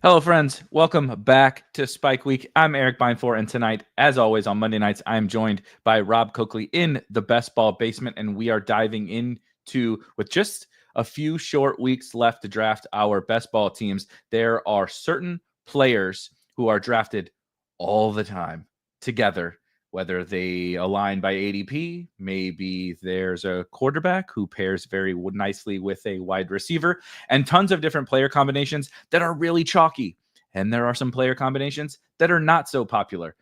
Hello, friends. Welcome back to Spike Week. I'm Erik Beimfohr, and tonight, as always, on Monday nights, I am joined by Rob Coakley in the Best Ball Basement, and we are diving into, with just a few short weeks left to draft our best ball teams, there are certain players who are drafted all the time together, whether they align by ADP. Maybe there's a quarterback who pairs very nicely with a wide receiver, and tons of different player combinations that are really chalky. And there are some player combinations that are not so popular.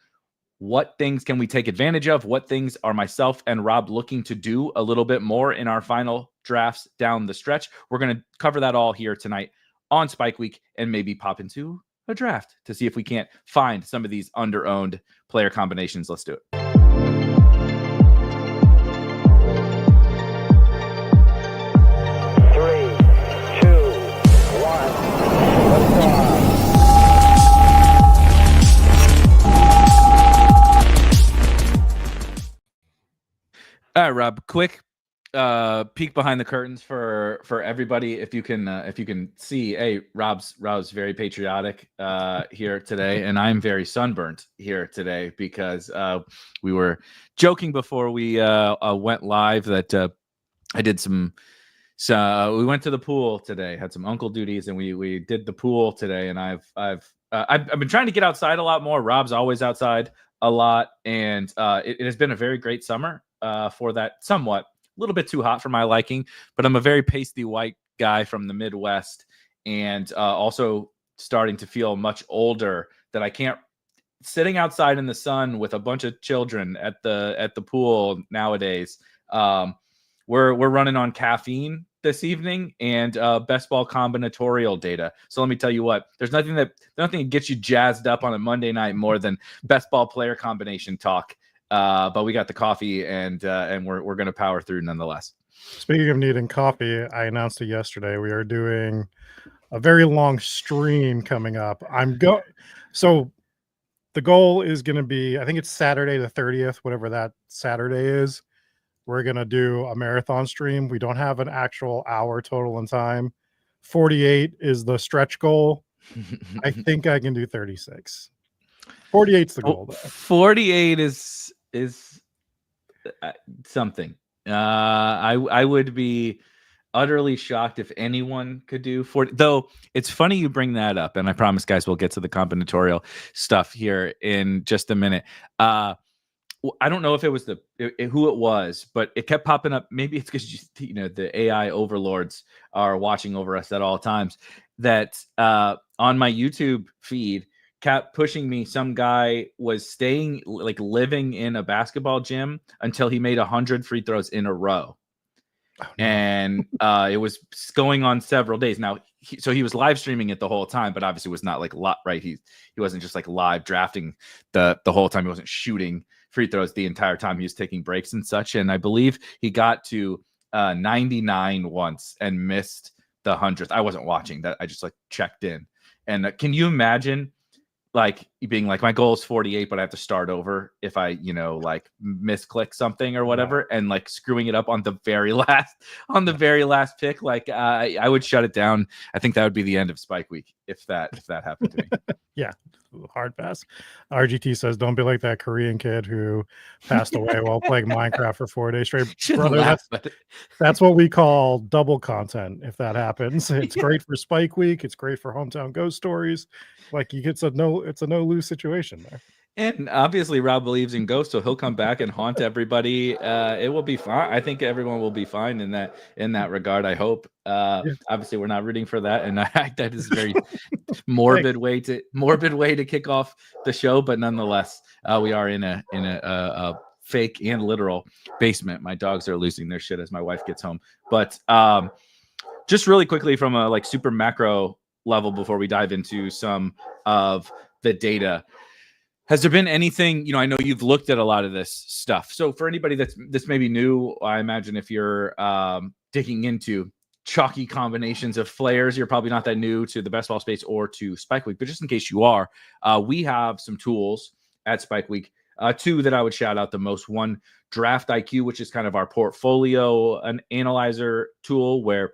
What things can we take advantage of? What things are myself and Rob looking to do a little bit more in our final drafts down the stretch? We're going to cover that all here tonight on Spike Week and maybe pop into a draft to see if we can't find some of these under-owned player combinations. Let's do it. All right, Rob, quick peek behind the curtains for everybody. If you can see, hey, Rob's very patriotic here today, and I'm very sunburnt here today because we were joking before we went live that I did some. So we went to the pool today, had some uncle duties, and we did the pool today. And I've been trying to get outside a lot more. Rob's always outside a lot, and it has been a very great summer for that. Somewhat a little bit too hot for my liking, but I'm a very pasty white guy from the Midwest, and also starting to feel much older that I can't sitting outside in the sun with a bunch of children at the pool nowadays. We're running on caffeine this evening and best ball combinatorial data. So let me tell you what, there's nothing that gets you jazzed up on a Monday night more than best ball player combination talk. But we got the coffee and we're going to power through nonetheless. Speaking of needing coffee, I announced it yesterday. We are doing a very long stream coming up. So the goal is going to be, I think it's Saturday the 30th, whatever that Saturday is. We're going to do a marathon stream. We don't have an actual hour total in time. 48 is the stretch goal. I think I can do 36. 48's the goal, though. 48 is something. I would be utterly shocked if anyone could do 40. Though it's funny you bring that up, and I promise, guys, we'll get to the combinatorial stuff here in just a minute. I don't know if it was who it was, but it kept popping up. Maybe it's because the AI overlords are watching over us at all times. That on my YouTube feed kept pushing me. Some guy was living in a basketball gym until he made 100 free throws in a row. Oh, no. And it was going on several days. Now, so he was live streaming it the whole time, but obviously was not right. He wasn't just live drafting the whole time. He wasn't shooting free throws the entire time. He was taking breaks and such. And I believe he got to 99 once and missed the 100th. I wasn't watching that. I just checked in. And can you imagine being my goal is 48, but I have to start over if I, misclick something or whatever, and screwing it up on the very last pick. I would shut it down. I think that would be the end of Spike Week if that happened to me. Yeah, hard pass. RGT says, don't be like that Korean kid who passed away while playing Minecraft for 4 days straight. Brother, that's what we call double content if that happens. It's great for Spike Week. It's great for Hometown Ghost Stories. It's a no-lose situation there. And obviously Rob believes in ghosts, so he'll come back and haunt everybody. It will be fine. I think everyone will be fine in that regard. I hope. Obviously, we're not rooting for that, and that is a very morbid way to kick off the show. But nonetheless, we are in a fake and literal basement. My dogs are losing their shit as my wife gets home. But just really quickly from a super macro level before we dive into some of the data. Has there been anything, I know you've looked at a lot of this stuff. So for anybody that's maybe new, I imagine if you're digging into chalky combinations of players, you're probably not that new to the best ball space or to Spike Week. But just in case you are, we have some tools at Spike Week. Two that I would shout out the most. One, Draft IQ, which is kind of our portfolio analyzer tool where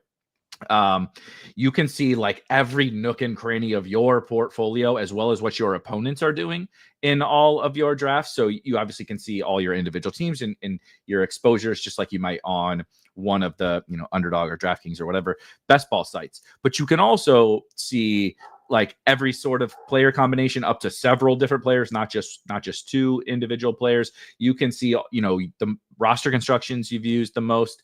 You can see like every nook and cranny of your portfolio, as well as what your opponents are doing in all of your drafts. So you obviously can see all your individual teams and your exposures, just like you might on one of the, Underdog or DraftKings or whatever best ball sites. But you can also see like every sort of player combination up to several different players, not just two individual players. You can see, the roster constructions you've used the most,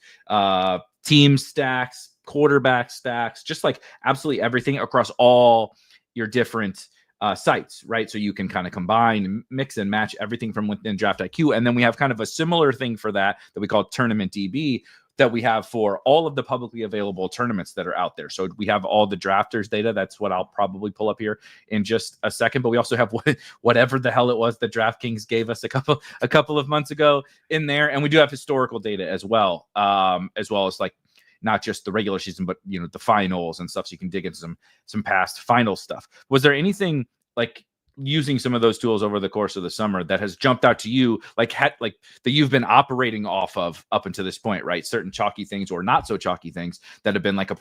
team stacks, quarterback stacks, just like absolutely everything across all your different sites, right? So you can kind of combine, mix and match everything from within Draft IQ. And then we have kind of a similar thing for that we call Tournament DB, that we have for all of the publicly available tournaments that are out there. So we have all the drafters data. That's what I'll probably pull up here in just a second. But we also have whatever the hell it was that DraftKings gave us a couple of months ago in there. And we do have historical data as well as like not just the regular season, but the finals and stuff. So you can dig into some past final stuff. Was there anything like using some of those tools over the course of the summer that has jumped out to you, like that you've been operating off of up until this point, right? Certain chalky things or not so chalky things that have been like a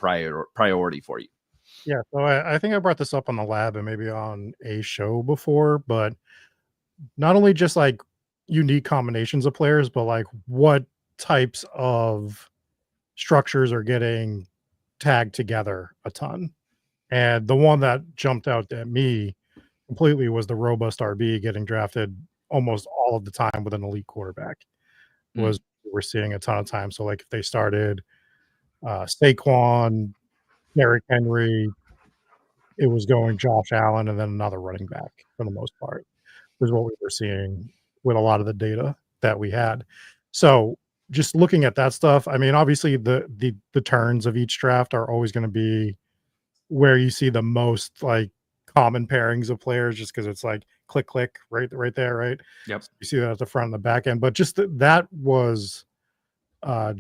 priority for you. Yeah, so I think I brought this up on the lab and maybe on a show before, but not only just like unique combinations of players, but like what types of structures are getting tagged together a ton. And the one that jumped out at me completely was the robust RB getting drafted almost all of the time with an elite quarterback. Was we're seeing a ton of time. So like if they started Saquon, Derrick Henry, it was going Josh Allen and then another running back for the most part, was what we were seeing with a lot of the data that we had. So just looking at that stuff, I mean, obviously the turns of each draft are always going to be where you see the most like common pairings of players, just because it's like click right there, right? Yep. So you see that at the front and the back end, but just that was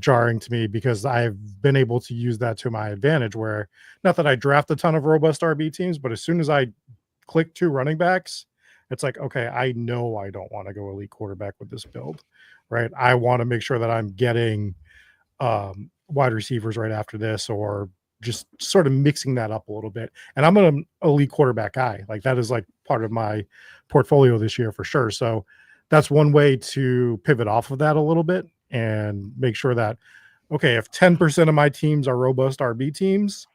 jarring to me because I've been able to use that to my advantage, where not that I draft a ton of robust RB teams, but as soon as I click two running backs, it's like, okay, I know I don't want to go elite quarterback with this build, right? I want to make sure that I'm getting wide receivers right after this, or just sort of mixing that up a little bit. And I'm an elite quarterback guy. Like that is like part of my portfolio this year for sure. So that's one way to pivot off of that a little bit and make sure that, okay, if 10% of my teams are robust RB teams,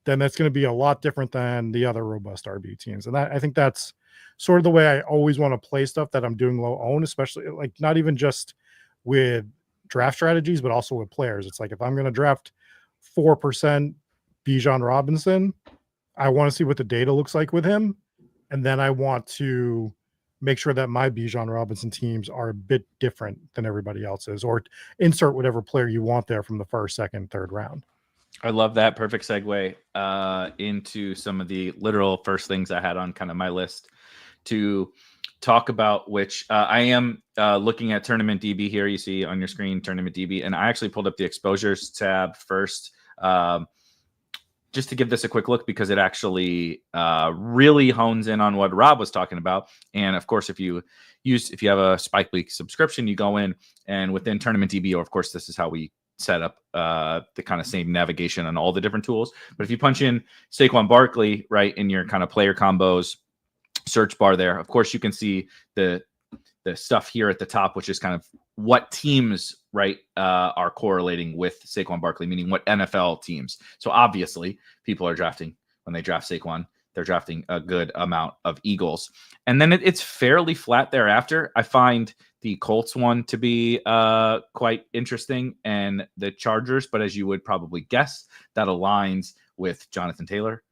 then that's going to be a lot different than the other robust RB teams. And I think that's sort of the way I always want to play stuff that I'm doing low own, especially like not even just with draft strategies, but also with players. It's like, if I'm going to draft 4% Bijan Robinson, I want to see what the data looks like with him. And then I want to make sure that my Bijan Robinson teams are a bit different than everybody else's, or insert whatever player you want there from the first, second, third round. I love that. Perfect segue into some of the literal first things I had on kind of my list to talk about, which I am looking at Tournament DB here. You see on your screen Tournament DB, and I actually pulled up the exposures tab first, just to give this a quick look, because it actually really hones in on what Rob was talking about. And of course, if you have a Spike Week subscription, you go in and within Tournament DB, or of course, this is how we set up the kind of same navigation on all the different tools. But if you punch in Saquon Barkley right in your kind of player combos search bar there, of course, you can see the stuff here at the top, which is kind of what teams, right, are correlating with Saquon Barkley, meaning what NFL teams. So obviously, people are drafting, when they draft Saquon, they're drafting a good amount of Eagles. And then it's fairly flat thereafter. I find the Colts one to be quite interesting, and the Chargers, but as you would probably guess, that aligns with Jonathan Taylor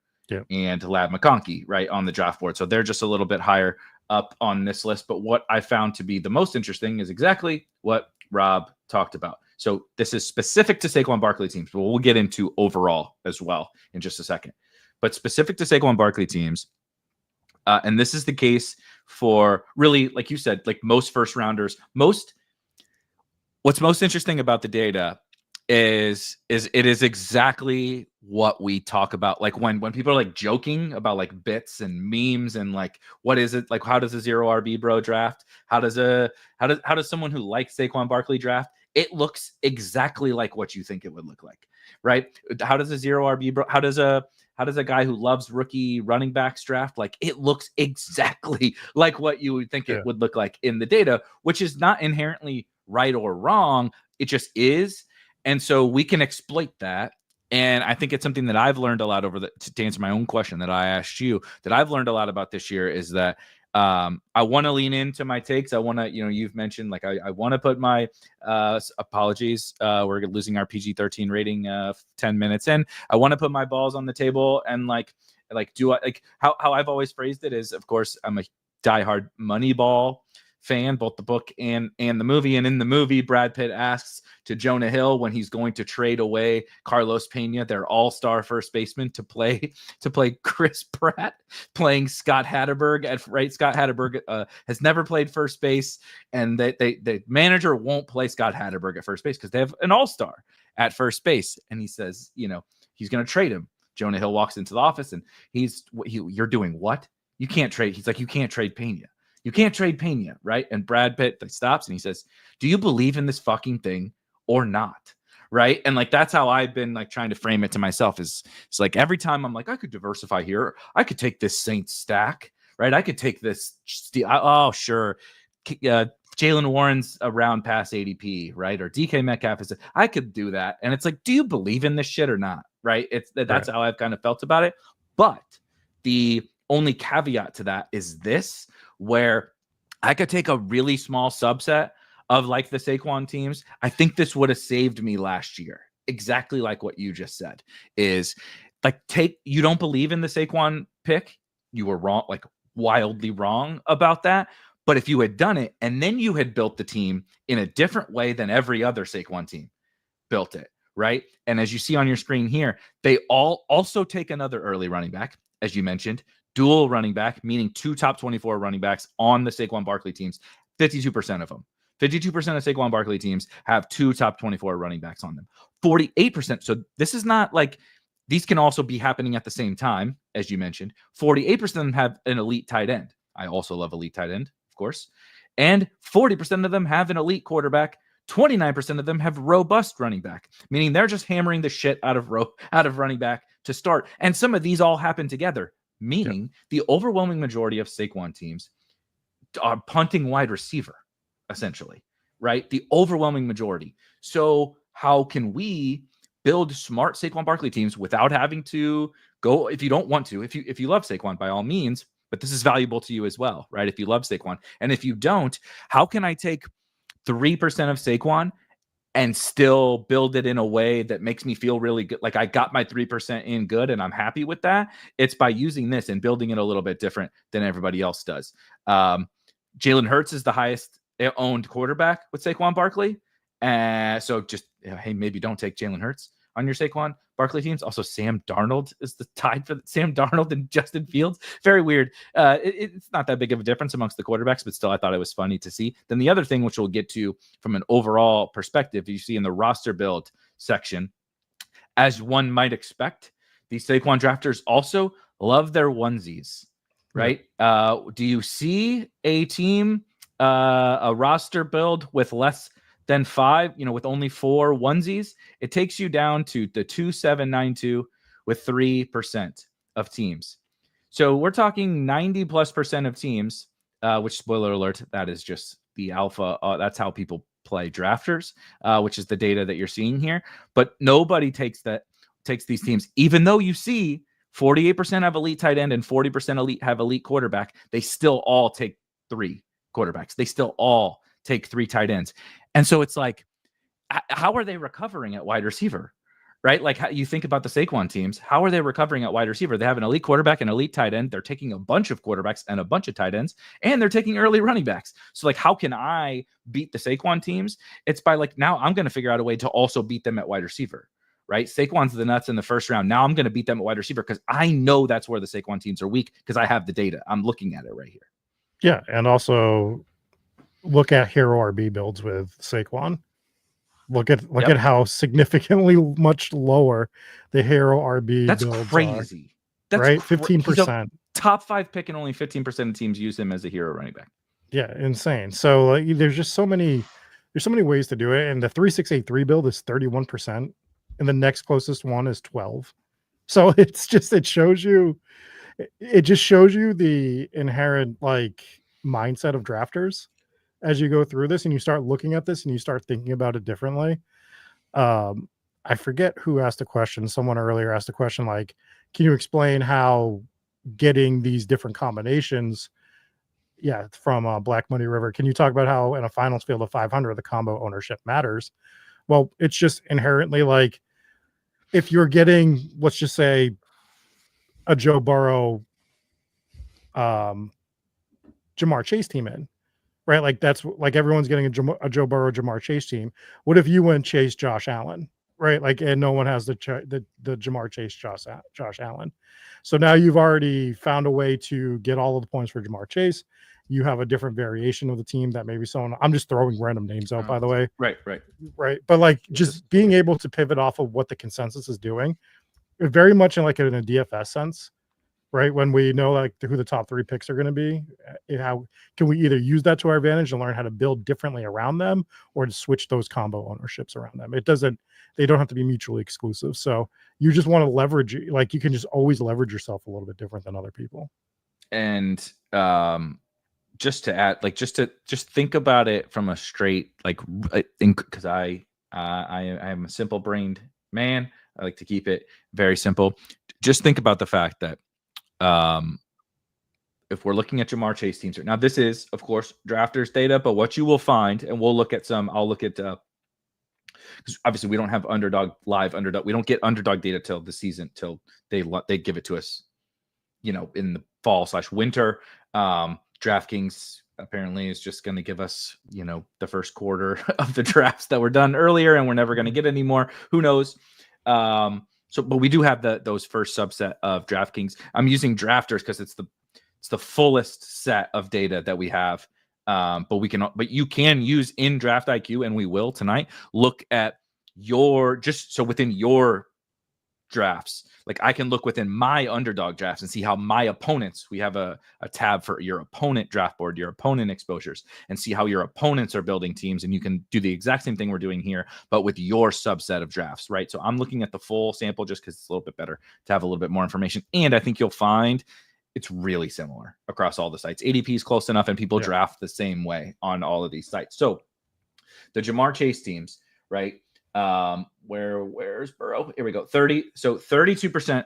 and Ladd McConkey, right, on the draft board. So they're just a little bit higher up on this list. But what I found to be the most interesting is exactly what Rob talked about. So this is specific to Saquon Barkley teams, but we'll get into overall as well in just a second. But specific to Saquon Barkley teams, and this is the case for really, like you said, like most first rounders. What's most interesting about the data is it is exactly what we talk about. Like when people are like joking about like bits and memes and like, what is it? Like, how does a zero RB bro draft? How does someone who likes Saquon Barkley draft? It looks exactly like what you think it would look like. right? How does a zero RB, how does a guy who loves rookie running backs draft? Like, it looks exactly like what you would think it would look like in the data, which is not inherently right or wrong. It just is. And so we can exploit that. And I think it's something that I've learned a lot to answer my own question that I asked you, that I've learned a lot about this year, is that I want to lean into my takes. I want to, you've mentioned, like, I want to put my apologies. We're losing our PG-13 rating 10 minutes in. I want to put my balls on the table and like do I, like, how I've always phrased it is, of course, I'm a diehard Moneyball fan, both the book and the movie. And in the movie, Brad Pitt asks to Jonah Hill when he's going to trade away Carlos Pena, their all-star first baseman, to play Chris Pratt, playing Scott Hatterberg at right. Scott Hatterberg has never played first base, and the manager won't play Scott Hatterberg at first base because they have an all-star at first base. And he says, he's going to trade him. Jonah Hill walks into the office and you're doing what? You can't trade. He's like, you can't trade Pena. You can't trade Pena, right? And Brad Pitt stops and he says, do you believe in this fucking thing or not? Right. And like, that's how I've been like trying to frame it to myself, is it's like every time I'm like, I could diversify here. I could take this Saints stack, right? I could take this. Oh, sure. Jalen Warren's around past ADP, right? Or DK Metcalf is. I could do that. And it's like, do you believe in this shit or not? Right. That's how I've kind of felt about it. But the only caveat to that is this, where I could take a really small subset of like the Saquon teams. I think this would have saved me last year. Exactly like what you just said, is like, you don't believe in the Saquon pick. You were wrong, like wildly wrong about that. But if you had done it and then you had built the team in a different way than every other Saquon team built it, right? And as you see on your screen here, they all also take another early running back, as you mentioned, dual running back, meaning 2 top 24 running backs on the Saquon Barkley teams. 52% of them. 52% of Saquon Barkley teams have 2 top 24 running backs on them. 48%. So this is not like, these can also be happening at the same time, as you mentioned. 48% of them have an elite tight end. I also love elite tight end, of course. And 40% of them have an elite quarterback. 29% of them have robust running back, meaning they're just hammering the shit out of running back to start. And some of these all happen together, meaning the overwhelming majority of Saquon teams are punting wide receiver, essentially, right? The overwhelming majority. So how can we build smart Saquon Barkley teams without having to go, if you don't want to, if you love Saquon, by all means, but this is valuable to you as well, right? If you love Saquon. And if you don't, how can I take 3% of Saquon and still build it in a way that makes me feel really good? Like, I got my 3% in good and I'm happy with that. It's by using this and building it a little bit different than everybody else does. Jalen Hurts is the highest owned quarterback with Saquon Barkley. So just, hey, maybe don't take Jalen Hurts on your Saquon Barkley teams. Also, Sam Darnold is tied for Sam Darnold and Justin Fields. Very weird. It's not that big of a difference amongst the quarterbacks, but still, I thought it was funny to see. Then the other thing, which we'll get to from an overall perspective, you see in the roster build section, as one might expect, these Saquon drafters also love their onesies, right? Do you see a team, a roster build with less than 5, with only 4 onesies? It takes you down to the 2,792 with 3% of teams. So we're talking 90+% of teams, which, spoiler alert, that is just the alpha. That's how people play drafters, which is the data that you're seeing here. But nobody takes these teams, even though you see 48% have elite tight end and 40% have elite quarterback. They still all take 3 quarterbacks. They still all take 3 tight ends. And so it's like, how are they recovering at wide receiver, right? Like, how you think about the Saquon teams, how are they recovering at wide receiver? They have an elite quarterback, an elite tight end. They're taking a bunch of quarterbacks and a bunch of tight ends, and they're taking early running backs. So like, how can I beat the Saquon teams? It's by like, now I'm going to figure out a way to also beat them at wide receiver, right? Saquon's the nuts in the first round. Now I'm going to beat them at wide receiver because I know that's where the Saquon teams are weak because I have the data. I'm looking at it right here. Yeah, and also look at hero RB builds with Saquon. Look at how significantly much lower the hero RB That's builds crazy. Are, That's right, 15%. Top 5 pick, and only 15% of teams use him as a hero running back. Yeah, insane. So like, there's so many ways to do it, and the 3683 build is 31% and the next closest one is 12. So it just shows you the inherent like mindset of drafters as you go through this and you start looking at this and you start thinking about it differently. I forget who asked a question. Someone earlier asked a question like, can you explain how getting these different combinations? Yeah, from Black Money River. Can you talk about how in a finals field of 500, the combo ownership matters? Well, it's just inherently like if you're getting, let's just say, a Joe Burrow, Jamar Chase team in, right? Like that's like everyone's getting a Joe Burrow, Jamar Chase team. What if you went Chase Josh Allen, right? Like, and no one has the Jamar Chase Josh Allen. So now you've already found a way to get all of the points for Jamar Chase. You have a different variation of the team that maybe someone. I'm just throwing random names out, by the way. Right. But like just being able to pivot off of what the consensus is doing, very much in a DFS sense, right? When we know like who the top 3 picks are going to be, how can we either use that to our advantage and learn how to build differently around them, or to switch those combo ownerships around them? They don't have to be mutually exclusive. So you just want to leverage, like you can just always leverage yourself a little bit different than other people. And just to add, like just think about it from a straight, like, I think, because I am a simple brained man. I like to keep it very simple. Just think about the fact that if we're looking at Jamar Chase teams now, this is of course drafters data, but what you will find, and we'll look at I'll look at because obviously we don't have live underdog. We don't get underdog data till the season, till they give it to us, in the fall/winter. DraftKings apparently is just going to give us, the first quarter of the drafts that were done earlier, and we're never going to get any more. Who knows? But we do have those first subset of DraftKings. I'm using drafters because it's the fullest set of data that we have. But you can use in Draft IQ, and we will tonight look at within your drafts. Like I can look within my underdog drafts and see how my opponents, we have a tab for your opponent draft board, your opponent exposures, and see how your opponents are building teams. And you can do the exact same thing we're doing here, but with your subset of drafts, right? So I'm looking at the full sample just because it's a little bit better to have a little bit more information. And I think you'll find it's really similar across all the sites. ADP is close enough, and people draft the same way on all of these sites. So the Jamar Chase teams, right? Where's Burrow? Here we go. 32%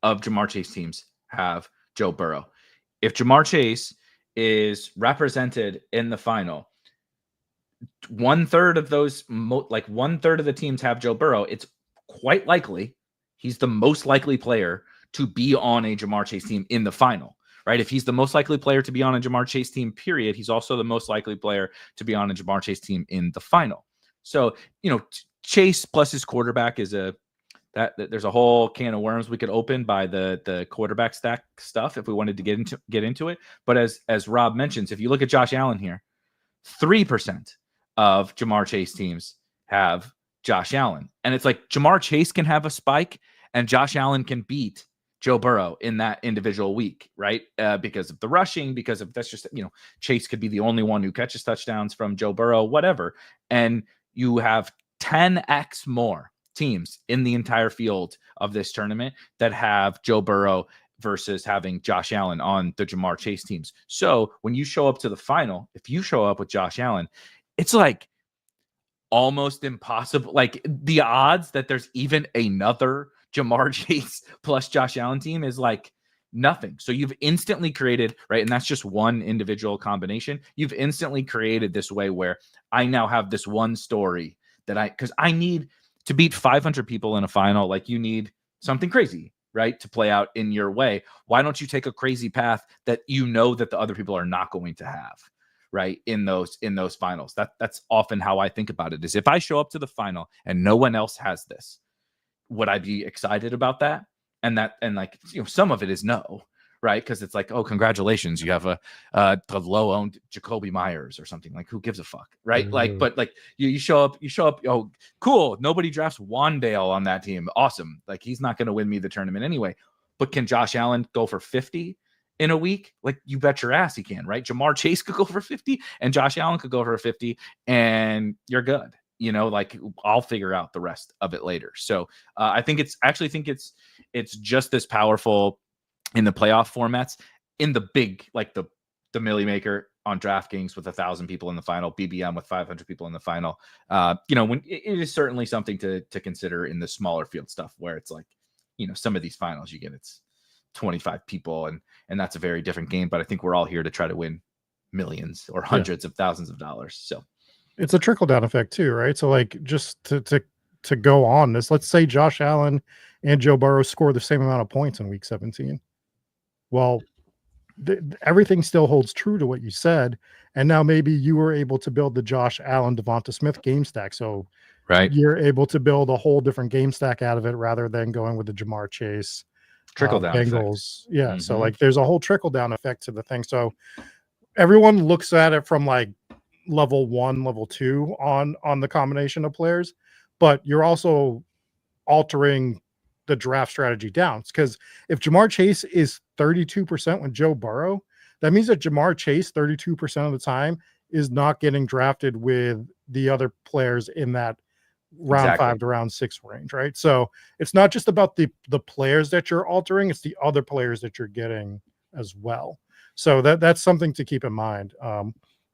of Jamar Chase teams have Joe Burrow. If Jamar Chase is represented in the final, 1/3 of those, 1/3 of the teams have Joe Burrow. It's quite likely he's the most likely player to be on a Jamar Chase team in the final, right? If he's the most likely player to be on a Jamar Chase team, period, he's also the most likely player to be on a Jamar Chase team in the final. So, Chase plus his quarterback is there's a whole can of worms we could open by the quarterback stack stuff if we wanted to get into it. But as Rob mentions, if you look at Josh Allen here, 3% of Jamar Chase teams have Josh Allen. And it's like Jamar Chase can have a spike and Josh Allen can beat Joe Burrow in that individual week, right? Because of the rushing, because of that's just, Chase could be the only one who catches touchdowns from Joe Burrow, whatever. And you have 10x more teams in the entire field of this tournament that have Joe Burrow versus having Josh Allen on the Jamar Chase teams. So when you show up to the final, if you show up with Josh Allen, it's like almost impossible. Like the odds that there's even another Jamar Chase plus Josh Allen team is like nothing. So you've instantly created, right? And that's just one individual combination. You've instantly created this way where I now have this one story because I need to beat 500 people in a final. Like you need something crazy, right? To play out in your way. Why don't you take a crazy path that that the other people are not going to have, right? In those finals. That's often how I think about it, is if I show up to the final and no one else has this, would I be excited about that? And some of it is no, right? Because it's like, oh, congratulations, you have a low-owned Jacoby Myers or something. Like, who gives a fuck, right? Mm-hmm. Like, but like you show up. Oh, cool. Nobody drafts Wandale on that team. Awesome. Like, he's not going to win me the tournament anyway. But can Josh Allen go for 50 in a week? Like, you bet your ass he can, right? Jamar Chase could go for 50, and Josh Allen could go for 50, and you're good. you know, like I'll figure out the rest of it later. So I think it's just as powerful in the playoff formats, in the big, like the Millie Maker on DraftKings with 1,000 people in the final, BBM with 500 people in the final. You know, when it is certainly something to consider in the smaller field stuff where it's like, you know, some of these finals you get it's 25 people and that's a very different game. But I think we're all here to try to win millions or hundreds of thousands of dollars. So it's a trickle down effect too, right? So like just to go on this, let's say Josh Allen and Joe Burrow score the same amount of points in week 17. Well, everything still holds true to what you said. And now maybe you were able to build the Josh Allen, Devonta Smith game stack. So right, you're able to build a whole different game stack out of it rather than going with the Jamar Chase, trickle down Bengals. effect. Yeah. So like there's a whole trickle down effect to the thing. So everyone looks at it from like level 1, level 2 on the combination of players, but you're also altering the draft strategy down. Because if Jamar Chase is 32% with Joe Burrow, that means that Jamar Chase 32% of the time is not getting drafted with the other players in that round 5 to round 6 range, right? So it's not just about the players that you're altering, it's the other players that you're getting as well. So that's something to keep in mind.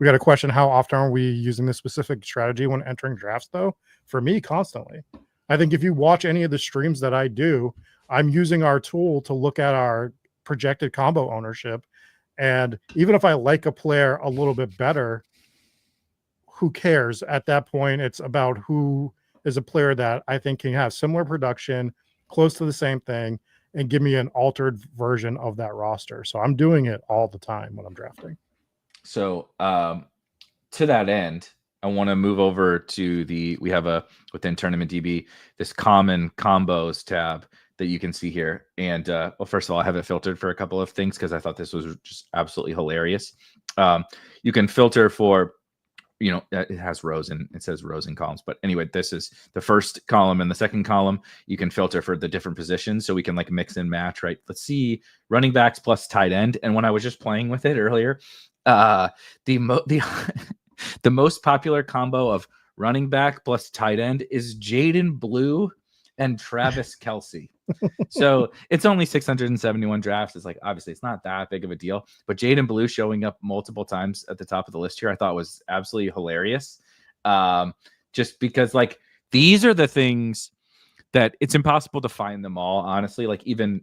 We got a question: how often are we using this specific strategy when entering drafts? Though for me, constantly. I think if you watch any of the streams that I do, I'm using our tool to look at our projected combo ownership. And even if I like a player a little bit better, who cares? At that point, it's about who is a player that I think can have similar production, close to the same thing, and give me an altered version of that roster. So I'm doing it all the time when I'm drafting. So to that end, I want to move over to we have within Tournament DB, this common combos tab that you can see here. And well, first of all, I have it filtered for a couple of things because I thought this was just absolutely hilarious. You can filter for, you know, it has rows and it says rows and columns. But anyway, this is the first column and the second column. You can filter for the different positions. So we can like mix and match, right? Let's see, running backs plus tight end. And when I was just playing with it earlier, the most popular combo of running back plus tight end is Jaden Blue and Travis Kelce. So it's only 671 drafts. It's like, obviously it's not that big of a deal, but Jaden Blue showing up multiple times at the top of the list here, I thought was absolutely hilarious. Just because like, these are the things that it's impossible to find them all, honestly. Like even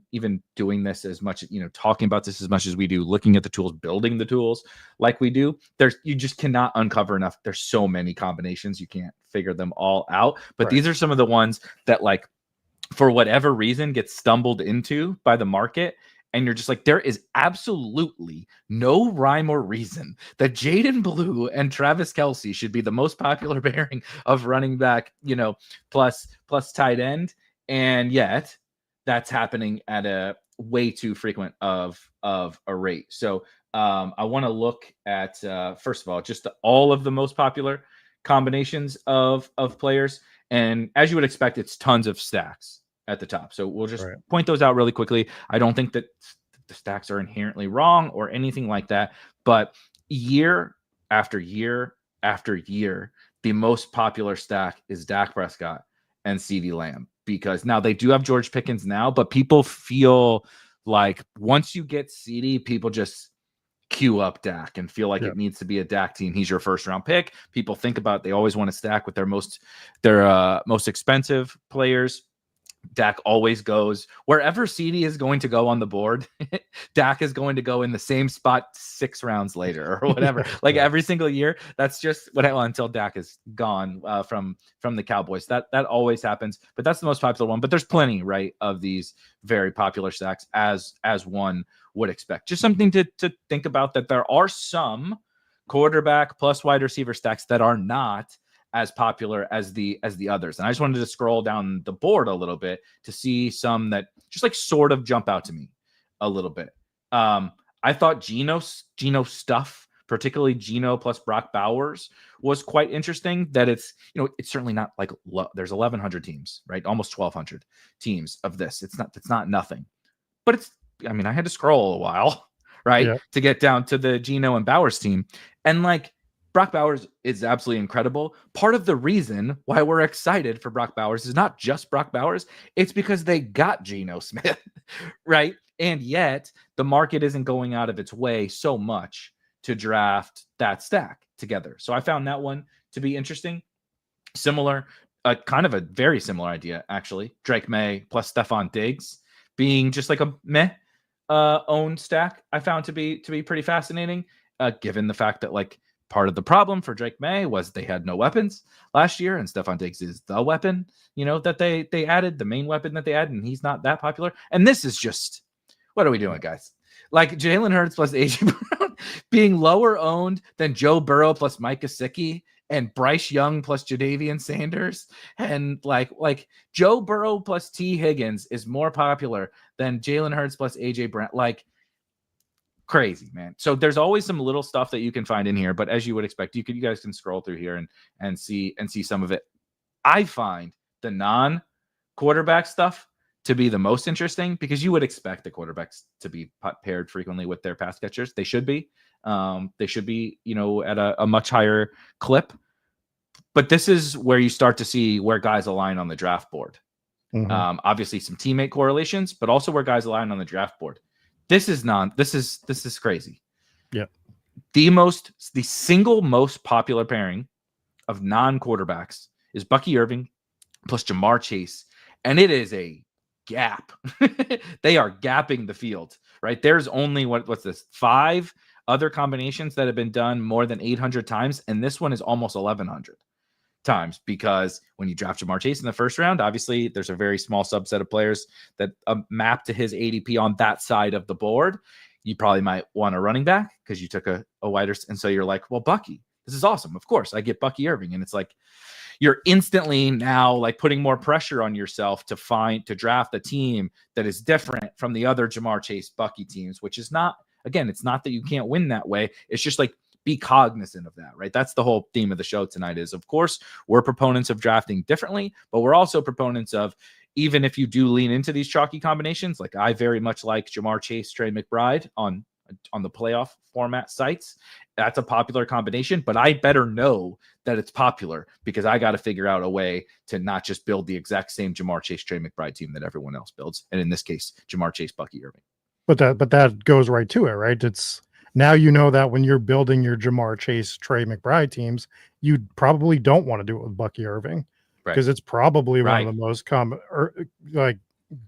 doing this as much, you know, talking about this as much as we do, looking at the tools, building the tools like we do, you just cannot uncover enough. There's so many combinations, you can't figure them all out. But These are some of the ones that, like, for whatever reason, get stumbled into by the market. And you're just like, there is absolutely no rhyme or reason that Jaden Blue and Travis Kelce should be the most popular pairing of running back, you know, plus tight end. And yet that's happening at a way too frequent of a rate. So I want to look at, first of all, just all of the most popular combinations of players. And as you would expect, it's tons of stacks at the top. So we'll just point those out really quickly. I don't think that the stacks are inherently wrong or anything like that, but year after year after year, the most popular stack is Dak Prescott and CeeDee Lamb, because now they do have George Pickens now, but people feel like once you get CeeDee, people just queue up Dak and feel like it needs to be a Dak team. He's your first round pick. People think about, they always want to stack with their most expensive players. Dak always goes wherever CeeDee is going to go on the board. Dak is going to go in the same spot 6 rounds later or whatever. Like every single year. That's just what until Dak is gone from the Cowboys. That always happens. But that's the most popular one. But there's plenty, right, of these very popular stacks as one would expect. Just something to think about, that there are some quarterback plus wide receiver stacks that are not as popular as the others. And I just wanted to scroll down the board a little bit to see some that just like sort of jump out to me a little bit. I thought Geno stuff, particularly Geno plus Brock Bowers, was quite interesting. That it's, you know, it's certainly not like there's 1,100 teams, right? Almost 1,200 teams of this. It's not nothing, but it's, I mean, I had to scroll a while, right, to get down to the Geno and Bowers team. And like, Brock Bowers is absolutely incredible. Part of the reason why we're excited for Brock Bowers is not just Brock Bowers. It's because they got Geno Smith, right? And yet the market isn't going out of its way so much to draft that stack together. So I found that one to be interesting. Similar, kind of a very similar idea, actually. Drake May plus Stephon Diggs being just like a meh owned stack, I found to be pretty fascinating, given the fact that like part of the problem for Drake May was they had no weapons last year, and Stephon Diggs is the weapon, that they added, the main weapon that they added, and he's not that popular. And this is just, what are we doing, guys? Like Jalen Hurts plus AJ Brown being lower owned than Joe Burrow plus Mike Gesicki and Bryce Young plus Jadavian Sanders, and like Joe Burrow plus T Higgins is more popular than Jalen Hurts plus AJ Brown. Like, crazy, man. So there's always some little stuff that you can find in here, but as you would expect, you guys can scroll through here and see some of it. I find the non-quarterback stuff to be the most interesting, because you would expect the quarterbacks to be paired frequently with their pass catchers. They should be. They should be, at a much higher clip. But this is where you start to see where guys align on the draft board. Mm-hmm. Obviously some teammate correlations, but also where guys align on the draft board. This is crazy. Yeah. The single most popular pairing of non-quarterbacks is Bucky Irving plus Jamar Chase. And it is a gap. They are gapping the field, right? There's only what's this? 5 other combinations that have been done more than 800 times. And this one is almost 1,100 times, because when you draft Jamar Chase in the first round, obviously there's a very small subset of players that map to his ADP on that side of the board. You probably might want a running back because you took a wider, and so you're like, well, Bucky, this is awesome. Of course, I get Bucky Irving, and it's like you're instantly now like putting more pressure on yourself to draft a team that is different from the other Jamar Chase Bucky teams, which is not, again, it's not that you can't win that way. It's just like, be cognizant of that, right? That's the whole theme of the show tonight is, of course, we're proponents of drafting differently, but we're also proponents of, even if you do lean into these chalky combinations, like I very much like Jamar Chase, Trey McBride on the playoff format sites. That's a popular combination, but I better know that it's popular, because I got to figure out a way to not just build the exact same Jamar Chase, Trey McBride team that everyone else builds. And in this case, Jamar Chase, Bucky Irving. But that goes right to it, right? It's, now you know that when you're building your Jamar Chase, Trey McBride teams, you probably don't want to do it with Bucky Irving, because it's probably one of the most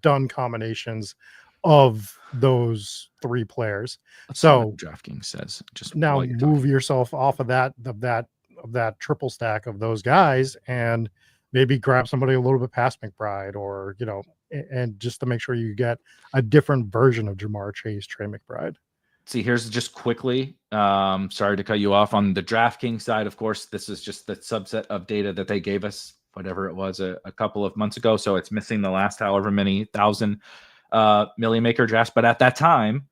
done combinations of those 3 players. Let's so DraftKings says, just now move yourself off of that triple stack of those guys, and maybe grab somebody a little bit past McBride, or and just to make sure you get a different version of Jamar Chase, Trey McBride. See, here's just quickly, sorry to cut you off, on the DraftKings side. Of course, this is just the subset of data that they gave us, whatever it was, a couple of months ago. So it's missing the last however many thousand million maker drafts. But at that time,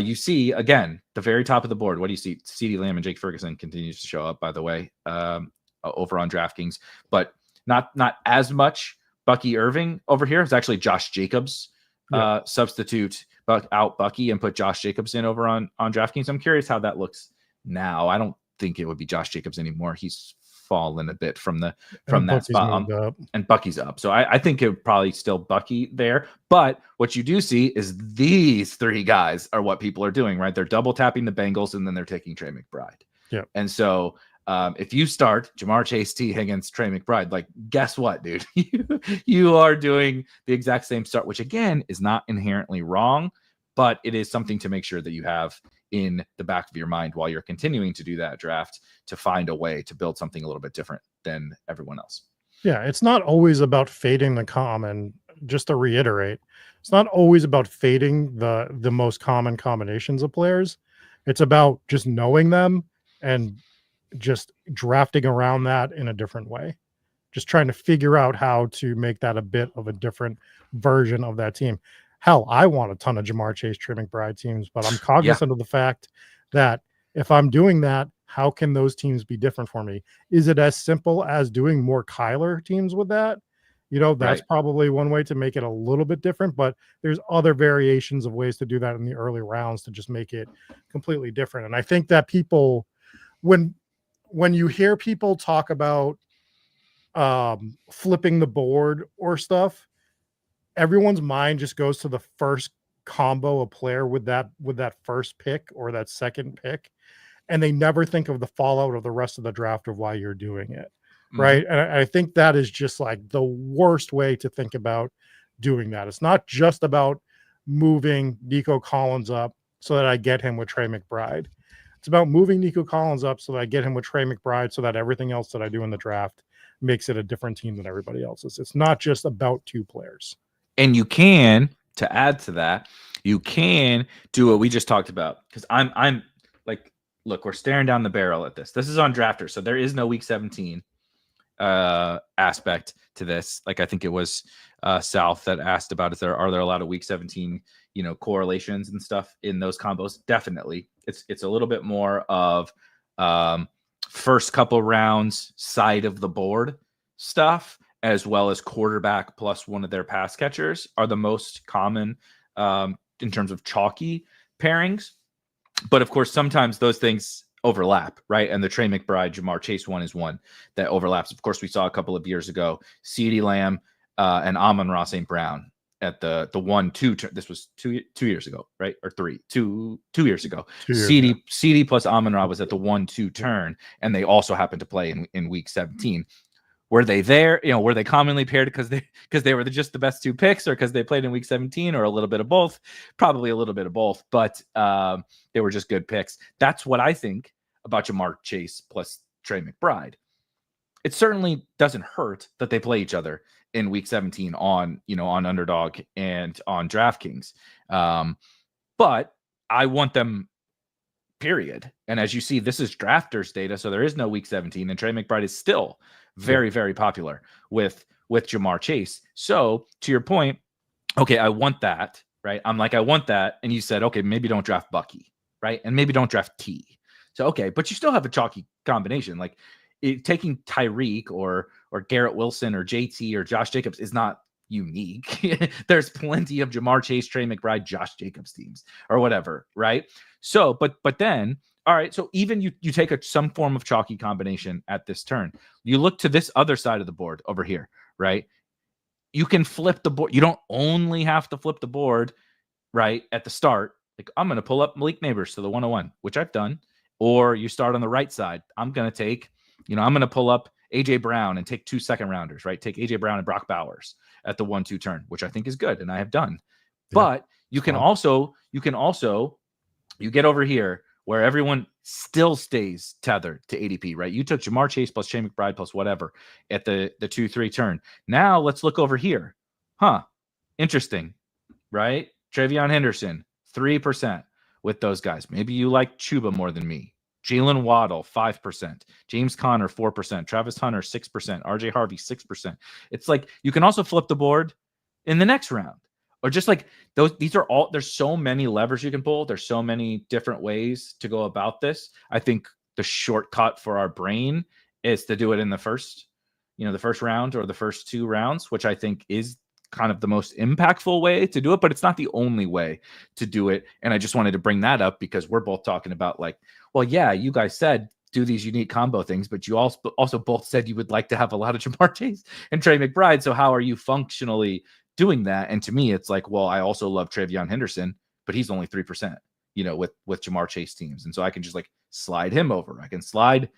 you see, again, the very top of the board, what do you see? CeeDee Lamb and Jake Ferguson continues to show up, by the way, over on DraftKings. But not as much Bucky Irving over here. It's actually Josh Jacobs. Substitute out Bucky and put Josh Jacobs in over on DraftKings. I'm curious how that looks now. I don't think it would be Josh Jacobs anymore. He's fallen a bit from that spot, and Bucky's up. So I think it would probably still Bucky there. But what you do see is these 3 guys are what people are doing, right? They're double tapping the Bengals, and then they're taking Trey McBride. Yeah. And so if you start Jamar Chase, T Higgins, Trey McBride, like, guess what, dude? you are doing the exact same start, which again is not inherently wrong, but it is something to make sure that you have in the back of your mind while you're continuing to do that draft, to find a way to build something a little bit different than everyone else. Yeah, it's not always about fading the common. Just to reiterate, it's not always about fading the most common combinations of players. It's about just knowing them and just drafting around that in a different way. Just trying to figure out how to make that a bit of a different version of that team. Hell, I want a ton of Jamar Chase, Trey McBride teams, but I'm cognizant of the fact that if I'm doing that, how can those teams be different for me? Is it as simple as doing more Kyler teams with that? That's probably one way to make it a little bit different, but there's other variations of ways to do that in the early rounds to just make it completely different. And I think that people, when when you hear people talk about flipping the board or stuff, everyone's mind just goes to the first combo a player with that first pick or that second pick, and they never think of the fallout of the rest of the draft of why you're doing it. Right. And I think that is just like the worst way to think about doing that. It's not just about moving Nico Collins up so that I get him with Trey McBride. It's about moving Nico Collins up so that I get him with Trey McBride so that everything else that I do in the draft makes it a different team than everybody else's. It's not just about two players. And you can, to add to that, you can do what we just talked about. Because I'm like, look, we're staring down the barrel at this. This is on Drafter, so there is no week 17 aspect to this. Like I think it was South that asked about, are there a lot of week 17 correlations and stuff in those combos? Definitely. It's a little bit more of first couple rounds side of the board stuff, as well as quarterback plus one of their pass catchers are the most common in terms of chalky pairings. But of course, sometimes those things overlap, right? And the Trey McBride, Jamar Chase one is one that overlaps. Of course, we saw a couple of years ago, CeeDee Lamb and Amon-Ra St. Brown at the 1-2. This was two years ago, right? Or 2 years ago. CeeDee plus Amon-Ra was at the 1-2 turn, and they also happened to play in week 17. Were they there? Were they commonly paired because they were just the best two picks, or because they played in week 17, or a little bit of both? Probably a little bit of both, but they were just good picks. That's what I think about Jamar Chase plus Trey McBride. It certainly doesn't hurt that they play each other in week 17 on Underdog and on DraftKings. But I want them, period. And as you see, this is drafters data, so there is no week 17, and Trey McBride is still very, very popular with Jamar Chase. So to your point, okay, I want that, right? I'm like, I want that. And you said, okay, maybe don't draft Bucky, right? And maybe don't draft T. So, okay, but you still have a chalky combination. Like taking Tyreek or Garrett Wilson or JT or Josh Jacobs is not unique. There's plenty of Jamar Chase, Trey McBride, Josh Jacobs teams or whatever, right? So, but then, all right, so even you take some form of chalky combination at this turn. You look to this other side of the board over here, right? You can flip the board. You don't only have to flip the board, right, at the start. Like, I'm going to pull up Malik Neighbors to the 101, which I've done. Or you start on the right side. I'm going to take, I'm going to pull up A.J. Brown and take 2 second rounders, right? Take A.J. Brown and Brock Bowers at the 1-2 turn, which I think is good, and I have done. Yeah. But you can also, you get over here where everyone still stays tethered to ADP, right? You took Jamar Chase plus Trey McBride plus whatever at the 2-3 turn. Now let's look over here. Interesting, right? Travion Henderson, 3% with those guys. Maybe you like Chuba more than me. Jalen Waddle, 5%. James Conner, 4%. Travis Hunter, 6%. RJ Harvey, 6%. It's like you can also flip the board in the next round. Or just like those, these are all, there's so many levers you can pull. There's so many different ways to go about this. I think the shortcut for our brain is to do it in the first round or the first 2 rounds, which I think is kind of the most impactful way to do it, but it's not the only way to do it. And I just wanted to bring that up because we're both talking about like, well, yeah, you guys said do these unique combo things, but you also both said you would like to have a lot of Jamar Chase and Trey McBride. So how are you functionally doing that? And to me, it's like, well, I also love Travion Henderson, but he's only 3%, with Jamar Chase teams. And so I can just like slide him over. I can slide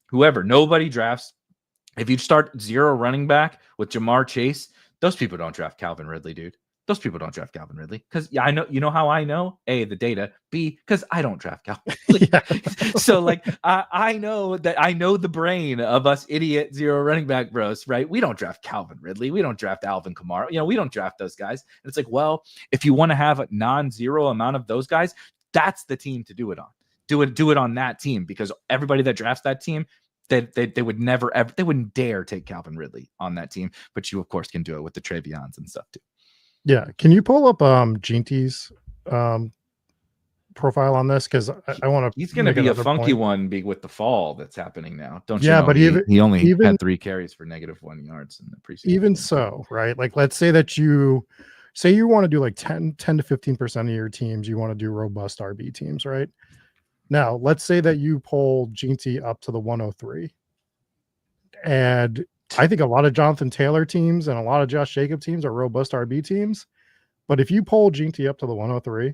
whoever. Nobody drafts. If you start 0 running back with Jamar Chase, those people don't draft Calvin Ridley, dude. Those people don't draft Calvin Ridley because I know, how I know? A, the data. B, because I don't draft Calvin Ridley. So like I know that I know the brain of us idiot 0 running back bros, right? We don't draft Calvin Ridley. We don't draft Alvin Kamara. We don't draft those guys. And it's like, well, if you want to have a non-zero amount of those guys, that's the team to do it on. Do it on that team because everybody that drafts that team, they would never ever, they wouldn't dare take Calvin Ridley on that team. But you of course can do it with the Travions and stuff too. Yeah. Can you pull up Ginty's profile on this? Because I want to. He's going to be a funky one with the fall that's happening now. Don't you? Yeah, know? But he only had 3 carries for -1 yards in the preseason. Even so, right? Like, let's say that you want to do like 10 to 15% of your teams. You want to do robust RB teams, right? Now, let's say that you pull Ginty up to the 103. And I think a lot of Jonathan Taylor teams and a lot of Josh Jacobs teams are robust RB teams. But if you pull Ginty up to the 103,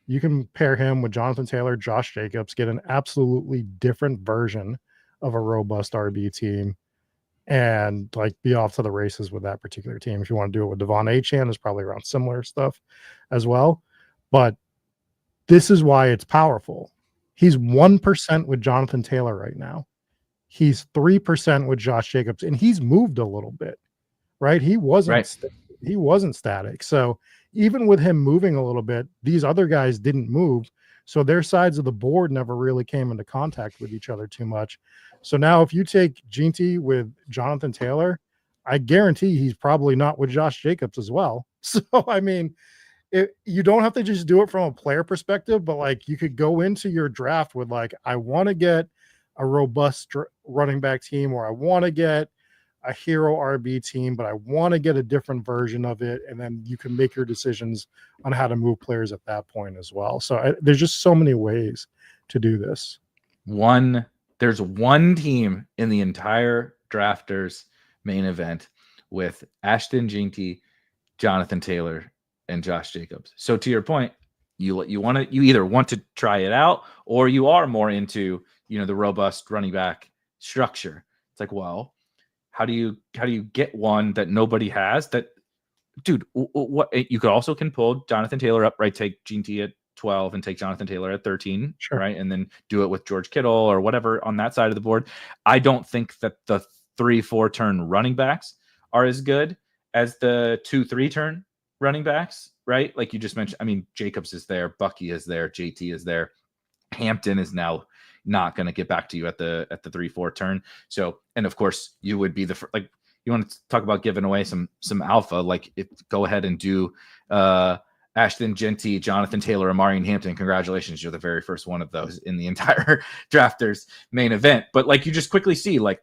you can pair him with Jonathan Taylor, Josh Jacobs, get an absolutely different version of a robust RB team and like be off to the races with that particular team. If you want to do it with Devon Achane, there's probably around similar stuff as well. But this is why it's powerful. He's 1% with Jonathan Taylor right now. He's 3% with Josh Jacobs, and he's moved a little bit, right? He wasn't static. So even with him moving a little bit, these other guys didn't move. So their sides of the board never really came into contact with each other too much. So now if you take Ginty with Jonathan Taylor, I guarantee he's probably not with Josh Jacobs as well. So, I mean, you don't have to just do it from a player perspective, but like you could go into your draft with like, I want to get a robust running back team, or I want to get a hero RB team, but I want to get a different version of it. And then you can make your decisions on how to move players at that point as well. So there's just so many ways to do this. There's one team in the entire drafters main event with Ashton Ginty, Jonathan Taylor, and Josh Jacobs. So to your point, you either want to try it out, or you are more into, the robust running back structure. It's like, well, how do you get one that nobody has? That, dude, what you can pull Jonathan Taylor up, right? Take Ginty at 12 and take Jonathan Taylor at 13, sure, right? And then do it with George Kittle or whatever on that side of the board. I don't think that the 3-4 turn running backs are as good as the 2-3 turn running backs, right? Like you just mentioned. I mean, Jacobs is there, Bucky is there, JT is there. Hampton is now not going to get back to you at the 3-4 turn. So, and of course you would be like, you want to talk about giving away some alpha, like go ahead and do Ashton Ginty, Jonathan Taylor, and Marion Hampton. Congratulations. You're the very first one of those in the entire drafters main event. But like, you just quickly see, like,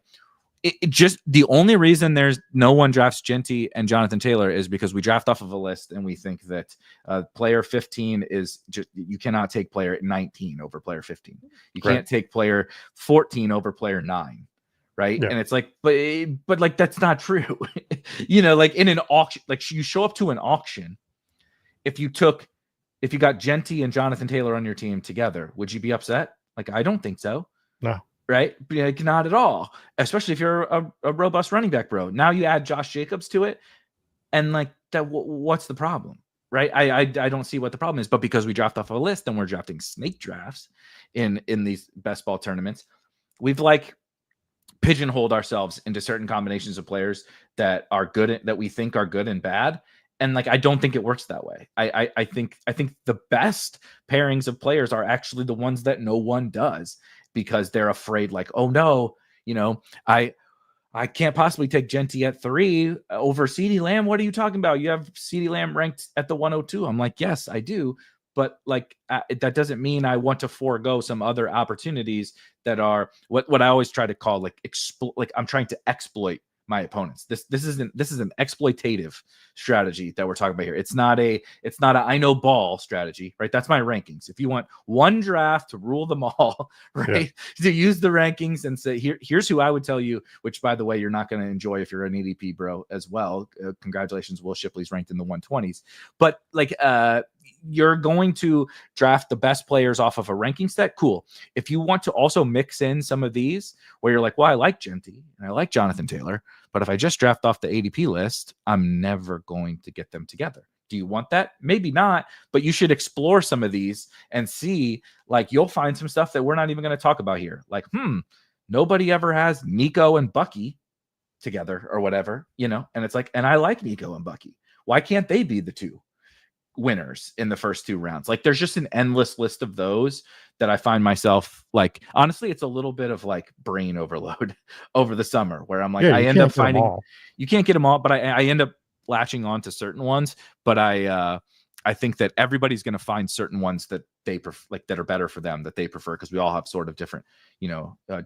it just, the only reason there's no one drafts Ginty and Jonathan Taylor is because we draft off of a list and we think that player 15 is just, you cannot take player 19 over player 15. You can't take player 14 over player 9. Right. Yeah. And it's like, but like, that's not true. Like in an auction, like you show up to an auction. If you got Ginty and Jonathan Taylor on your team together, would you be upset? Like, I don't think so. No. Right? Like, not at all. Especially if you're a robust running back, bro. Now you add Josh Jacobs to it, and like that, what's the problem? Right? I don't see what the problem is. But because we draft off a list and we're drafting snake drafts in these best ball tournaments, we've like pigeonholed ourselves into certain combinations of players that are good, that we think are good and bad. And like, I don't think it works that way. I think the best pairings of players are actually the ones that no one does, because they're afraid, like, oh no, I can't possibly take Ginty at 3 over CeeDee Lamb. What are you talking about? You have CeeDee Lamb ranked at the 102. I'm like, yes, I do. But like, that doesn't mean I want to forego some other opportunities that are what I always try to call like I'm trying to exploit my opponents. This is an exploitative strategy that we're talking about here. It's not a I know ball strategy, right? That's my rankings. If you want one draft to rule them all, right? Yeah. To use the rankings and say, here's who I would tell you, which by the way, you're not going to enjoy if you're an ADP bro as well. Congratulations, Will Shipley's ranked in the 120s. But like, you're going to draft the best players off of a ranking set. Cool. If you want to also mix in some of these where you're like, well, I like Ginty and I like Jonathan Taylor, but if I just draft off the ADP list, I'm never going to get them together. Do you want that? Maybe not, but you should explore some of these and see, like, you'll find some stuff that we're not even going to talk about here. Like, nobody ever has Nico and Bucky together or whatever, and it's like, and I like Nico and Bucky. Why can't they be the two winners in the first 2 rounds? Like, there's just an endless list of those that I find myself like, honestly, it's a little bit of like brain overload over the summer where I'm like, I end up finding you can't get them all, but I end up latching on to certain ones. But I think that everybody's going to find certain ones that they like that are better for them, that they prefer, because we all have sort of different,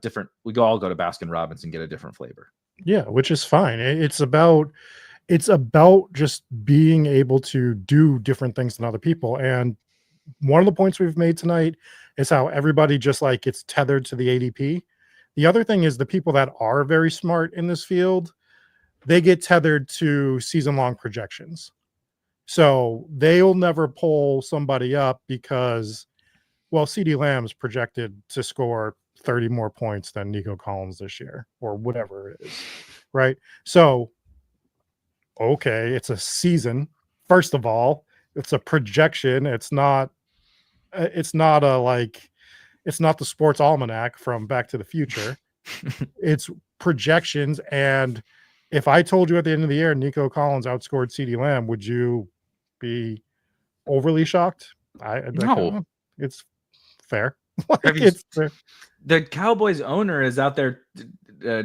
different. We all go to Baskin Robbins and get a different flavor. Yeah, which is fine. It's about just being able to do different things than other people. And one of the points we've made tonight is how everybody just like gets tethered to the ADP. The other thing is the people that are very smart in this field, they get tethered to season-long projections. So they'll never pull somebody up because, well, CeeDee Lamb's projected to score 30 more points than Nico Collins this year or whatever it is, right? So, okay, it's a season. First of all, it's a projection. It's not a like, it's not the sports almanac from Back to the Future. It's projections. And if I told you at the end of the year Nico Collins outscored CeeDee Lamb, would you be overly shocked? No. It's fair. It's fair. The Cowboys owner is out there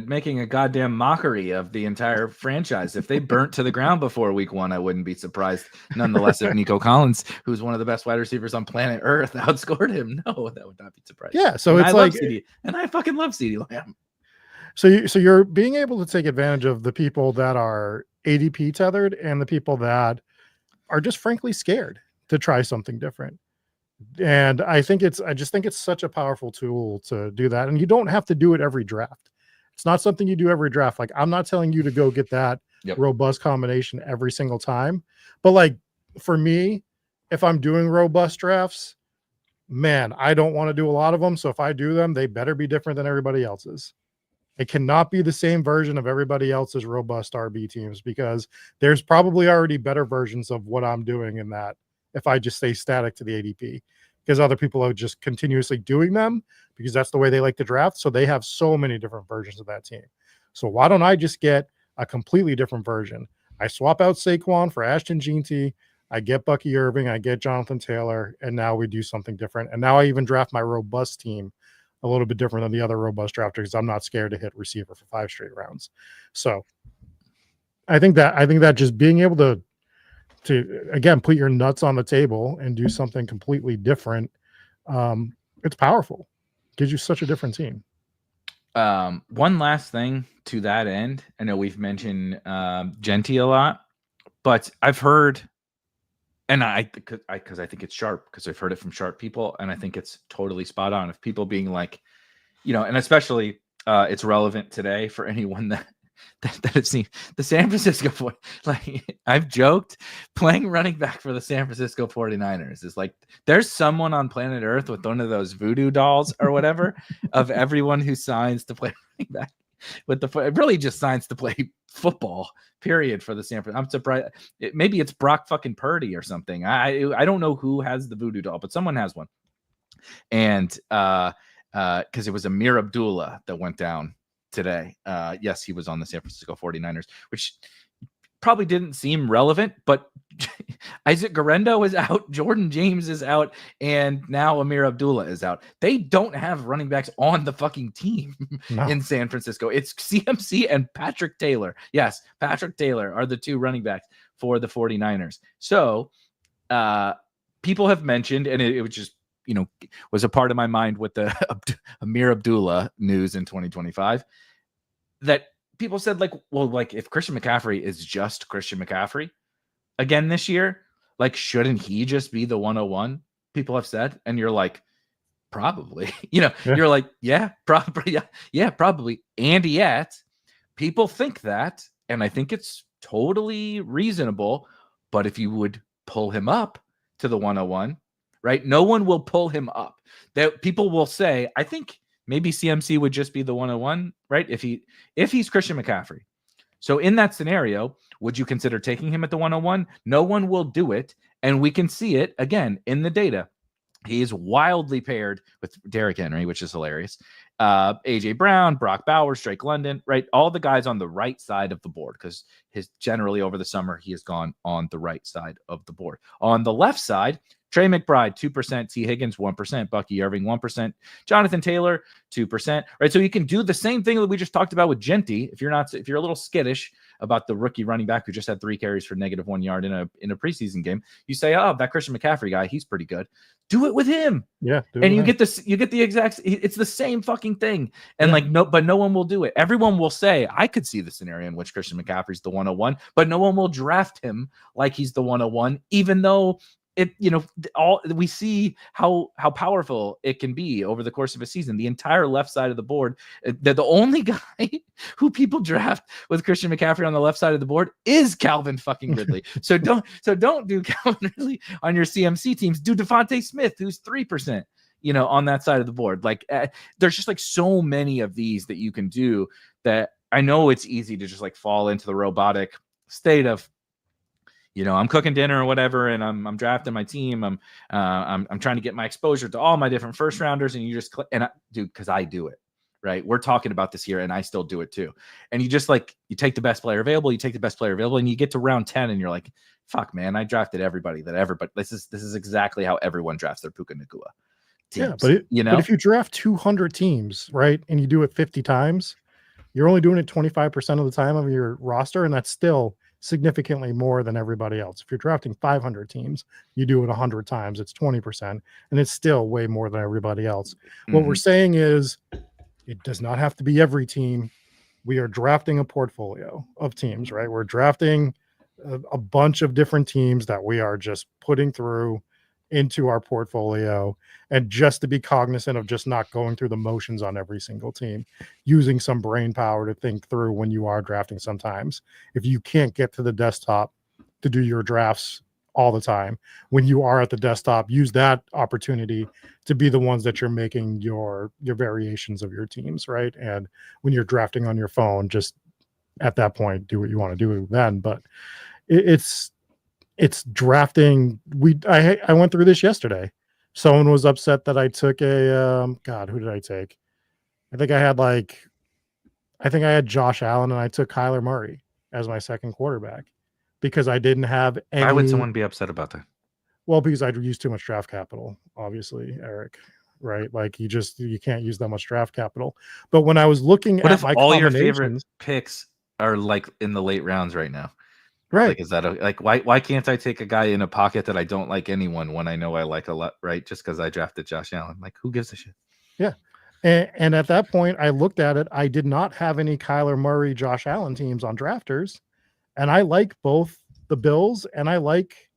making a goddamn mockery of the entire franchise. If they burnt to the ground before week 1, I wouldn't be surprised. Nonetheless, if Nico Collins, who's one of the best wide receivers on planet Earth, outscored him, no, that would not be surprising. Yeah, so it's like, and I fucking love CeeDee Lamb. So you're being able to take advantage of the people that are ADP tethered and the people that are just frankly scared to try something different. And I just think it's such a powerful tool to do that. And you don't have to do it every draft. It's not something you do every draft. Like, I'm not telling you to go get that robust combination every single time. But like for me, if I'm doing robust drafts, man, I don't want to do a lot of them. So if I do them, they better be different than everybody else's. It cannot be the same version of everybody else's robust RB teams, because there's probably already better versions of what I'm doing in that if I just stay static to the ADP, because other people are just continuously doing them because that's the way they like to draft. So they have so many different versions of that team. So why don't I just get a completely different version? I swap out Saquon for Ashton Jeanty. I get Bucky Irving. I get Jonathan Taylor. And now we do something different. And now I even draft my robust team a little bit different than the other robust drafters, because I'm not scared to hit receiver for 5 straight rounds. So I think that just being able to again put your nuts on the table and do something completely different, it's powerful. Gives you such a different team. One last thing to that end, I know we've mentioned Jeanty a lot, but I've heard, and because I think it's sharp, because I've heard it from sharp people, and I think it's totally spot on, of people being like, and especially it's relevant today for anyone that have seen the San Francisco like I've joked, playing running back for the San Francisco 49ers is like, there's someone on planet Earth with one of those voodoo dolls or whatever of everyone who signs to play running back with it really just signs to play football, period, for the San Francisco. I'm surprised. Maybe it's Brock fucking Purdy or something. I don't know who has the voodoo doll, but someone has one. And because it was Amir Abdullah that went down today. Yes, he was on the San Francisco 49ers, which probably didn't seem relevant, but Isaac Guerrero is out, Jordan James is out, and now Amir Abdullah is out. They don't have running backs on the fucking team in San Francisco. It's CMC and Patrick Taylor. Yes, Patrick Taylor are the 2 running backs for the 49ers. So people have mentioned, and it was just, was a part of my mind with the Amir Abdullah news in 2025, that people said, like, well, like, if Christian McCaffrey is just Christian McCaffrey again this year, like, shouldn't he just be the 101? People have said, and you're like, probably, you're like, yeah, probably, yeah, probably. And yet people think that, and I think it's totally reasonable. But if you would pull him up to the 101, right? No one will pull him up. That people will say, I think maybe CMC would just be the 101, right? If he's Christian McCaffrey. So in that scenario, would you consider taking him at the 101? No one will do it. And we can see it again in the data. He is wildly paired with Derrick Henry, which is hilarious. AJ Brown, Brock Bowers, Drake London, right? All the guys on the right side of the board, because generally over the summer, he has gone on the right side of the board. On the left side, Trey McBride, 2%, T. Higgins, 1%, Bucky Irving, 1%, Jonathan Taylor, 2%, right? So you can do the same thing that we just talked about with Jeanty. If you're a little skittish about the rookie running back who just had 3 carries for -1 yard in a preseason game, you say, oh, that Christian McCaffrey guy, he's pretty good. Do it with him. Yeah. And you get the exact, it's the same fucking thing. And but no one will do it. Everyone will say, I could see the scenario in which Christian McCaffrey's the 101, but no one will draft him like he's the 101, even though it, we see how powerful it can be over the course of a season. The entire left side of the board, the only guy who people draft with Christian McCaffrey on the left side of the board is Calvin fucking Ridley. so don't do Calvin Ridley on your CMC teams. Do Devontae Smith, who's 3%, on that side of the board. Like there's just like so many of these that you can do that I know it's easy to just like fall into the robotic state of, I'm cooking dinner or whatever, and I'm drafting my team. I'm trying to get my exposure to all my different first rounders, and you just because I do it, right? We're talking about this here, and I still do it too. And you just you take the best player available, and you get to round 10, and you're like, fuck, man, I drafted everybody. This is exactly how everyone drafts their Puka Nacua teams. Yeah, but if you draft 200 teams, right, and you do it 50 times, you're only doing it 25% of the time of your roster, and that's still significantly more than everybody else. If you're drafting 500 teams, you do it 100 times, it's 20%, and it's still way more than everybody else. Mm-hmm. What we're saying is it does not have to be every team. We are drafting a portfolio of teams, right? We're drafting a bunch of different teams that we are just putting through into our portfolio, and just to be cognizant of just not going through the motions on every single team, using some brain power to think through when you are drafting. Sometimes if you can't get to the desktop to do your drafts all the time, when you are at the desktop, use that opportunity to be the ones that you're making your variations of your teams, right? And when you're drafting on your phone, just at that point, do what you want to do then. But it's drafting. I went through this yesterday. Someone was upset that I took who did I take? I think I had Josh Allen, and I took Kyler Murray as my second quarterback because I didn't have any. Why would someone be upset about that? Well, because I'd used too much draft capital, obviously, Erik, right? Like you can't use that much draft capital. But when I was looking at my all your favorite picks are like in the late rounds right now. Right. Like, is that why can't I take a guy in a pocket that I don't like anyone when I know I like a lot, right? Just because I drafted Josh Allen. Like, who gives a shit? Yeah. And at that point, I looked at it. I did not have any Kyler Murray, Josh Allen teams on drafters. And I like both the Bills and I like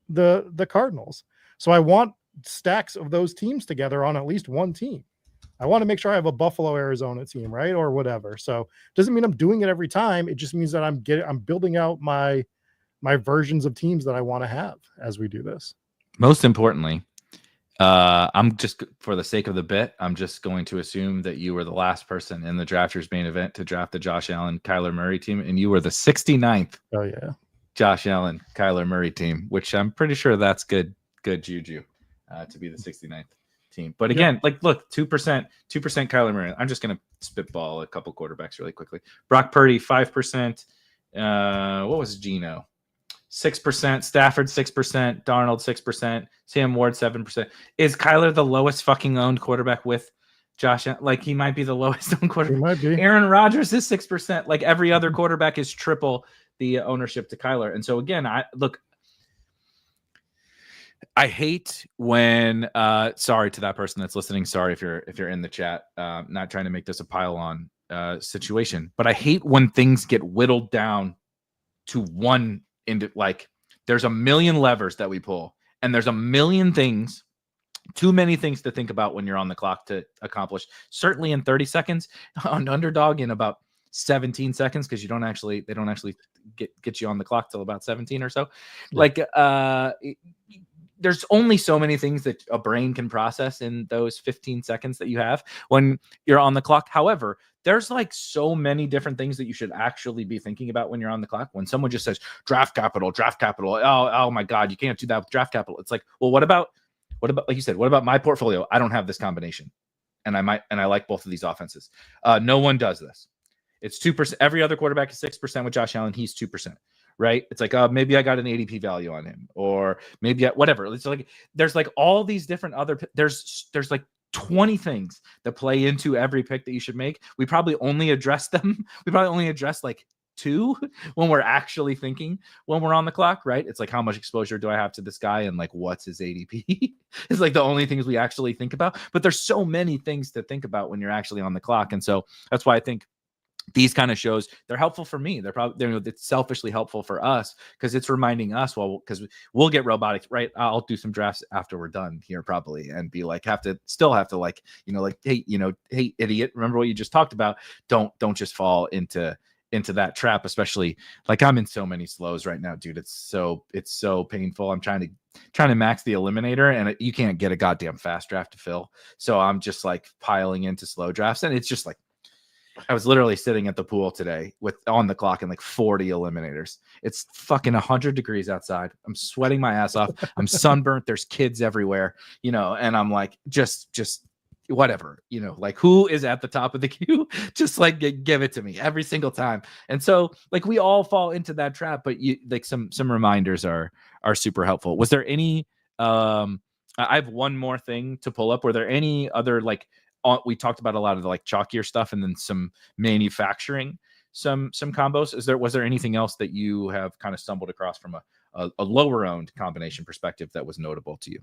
the Cardinals. So I want stacks of those teams together on at least one team. I want to make sure I have a Buffalo, Arizona team, right? Or whatever. So doesn't mean I'm doing it every time. It just means that I'm building out my versions of teams that I want to have as we do this. Most importantly, I'm just, for the sake of the bit, I'm just going to assume that you were the last person in the drafters main event to draft the Josh Allen, Kyler Murray team, and you were the 69th. Oh yeah, Josh Allen, Kyler Murray team, which I'm pretty sure that's good juju to be the 69th. team. But again, look, 2% Kyler Murray. I'm just going to spitball a couple quarterbacks really quickly. Brock Purdy, 5%. What was Geno? 6%. Stafford, 6%. Darnold, 6%. Sam Ward, 7%. Is Kyler the lowest fucking owned quarterback with Josh? Like, he might be the lowest owned quarterback. He might be. Aaron Rodgers is 6%. Like, every other quarterback is triple the ownership to Kyler. And so, again, I hate when sorry to that person that's listening. Sorry if you're in the chat. Not trying to make this a pile on situation, but I hate when things get whittled down to one like there's a million levers that we pull, and there's a million things, too many things to think about when you're on the clock to accomplish. Certainly in 30 seconds, on Underdog in about 17 seconds, because they don't actually get you on the clock till about 17 or so. Yeah. There's only so many things that a brain can process in those 15 seconds that you have when you're on the clock. However, there's like so many different things that you should actually be thinking about when you're on the clock. When someone just says draft capital, oh my God, you can't do that with draft capital. It's like, well, what about, like you said, what about my portfolio? I don't have this combination, and I like both of these offenses. No one does this. It's 2%. Every other quarterback is 6% with Josh Allen. He's 2%. Right? It's like, maybe I got an ADP value on him, or maybe whatever. It's like, there's like all these different there's like 20 things that play into every pick that you should make. We probably only address them. We probably only address like 2 when we're actually thinking when we're on the clock, right? It's like, how much exposure do I have to this guy? And like, what's his ADP? It's like the only things we actually think about, but there's so many things to think about when you're actually on the clock. And so that's why I think these kind of shows, they're helpful for me. It's selfishly helpful for us because it's reminding us, because we'll get robotics, right? I'll do some drafts after we're done here probably and be like, have to like, hey, hey, idiot, remember what you just talked about? Don't just fall into that trap, especially like I'm in so many slows right now, dude. It's so painful. I'm trying to max the eliminator and you can't get a goddamn fast draft to fill. So I'm just like piling into slow drafts and it's just like, I was literally sitting at the pool today on the clock and like 40 eliminators. It's fucking 100 degrees outside. I'm sweating my ass off. I'm sunburnt. There's kids everywhere, and I'm like, just whatever, like who is at the top of the queue? Just like give it to me every single time. And so like we all fall into that trap, but like some reminders are super helpful. Was there any, I have one more thing to pull up. Were there any other like, we talked about a lot of the like chalkier stuff and then some manufacturing, some combos. Was there anything else that you have kind of stumbled across from a lower owned combination perspective that was notable to you?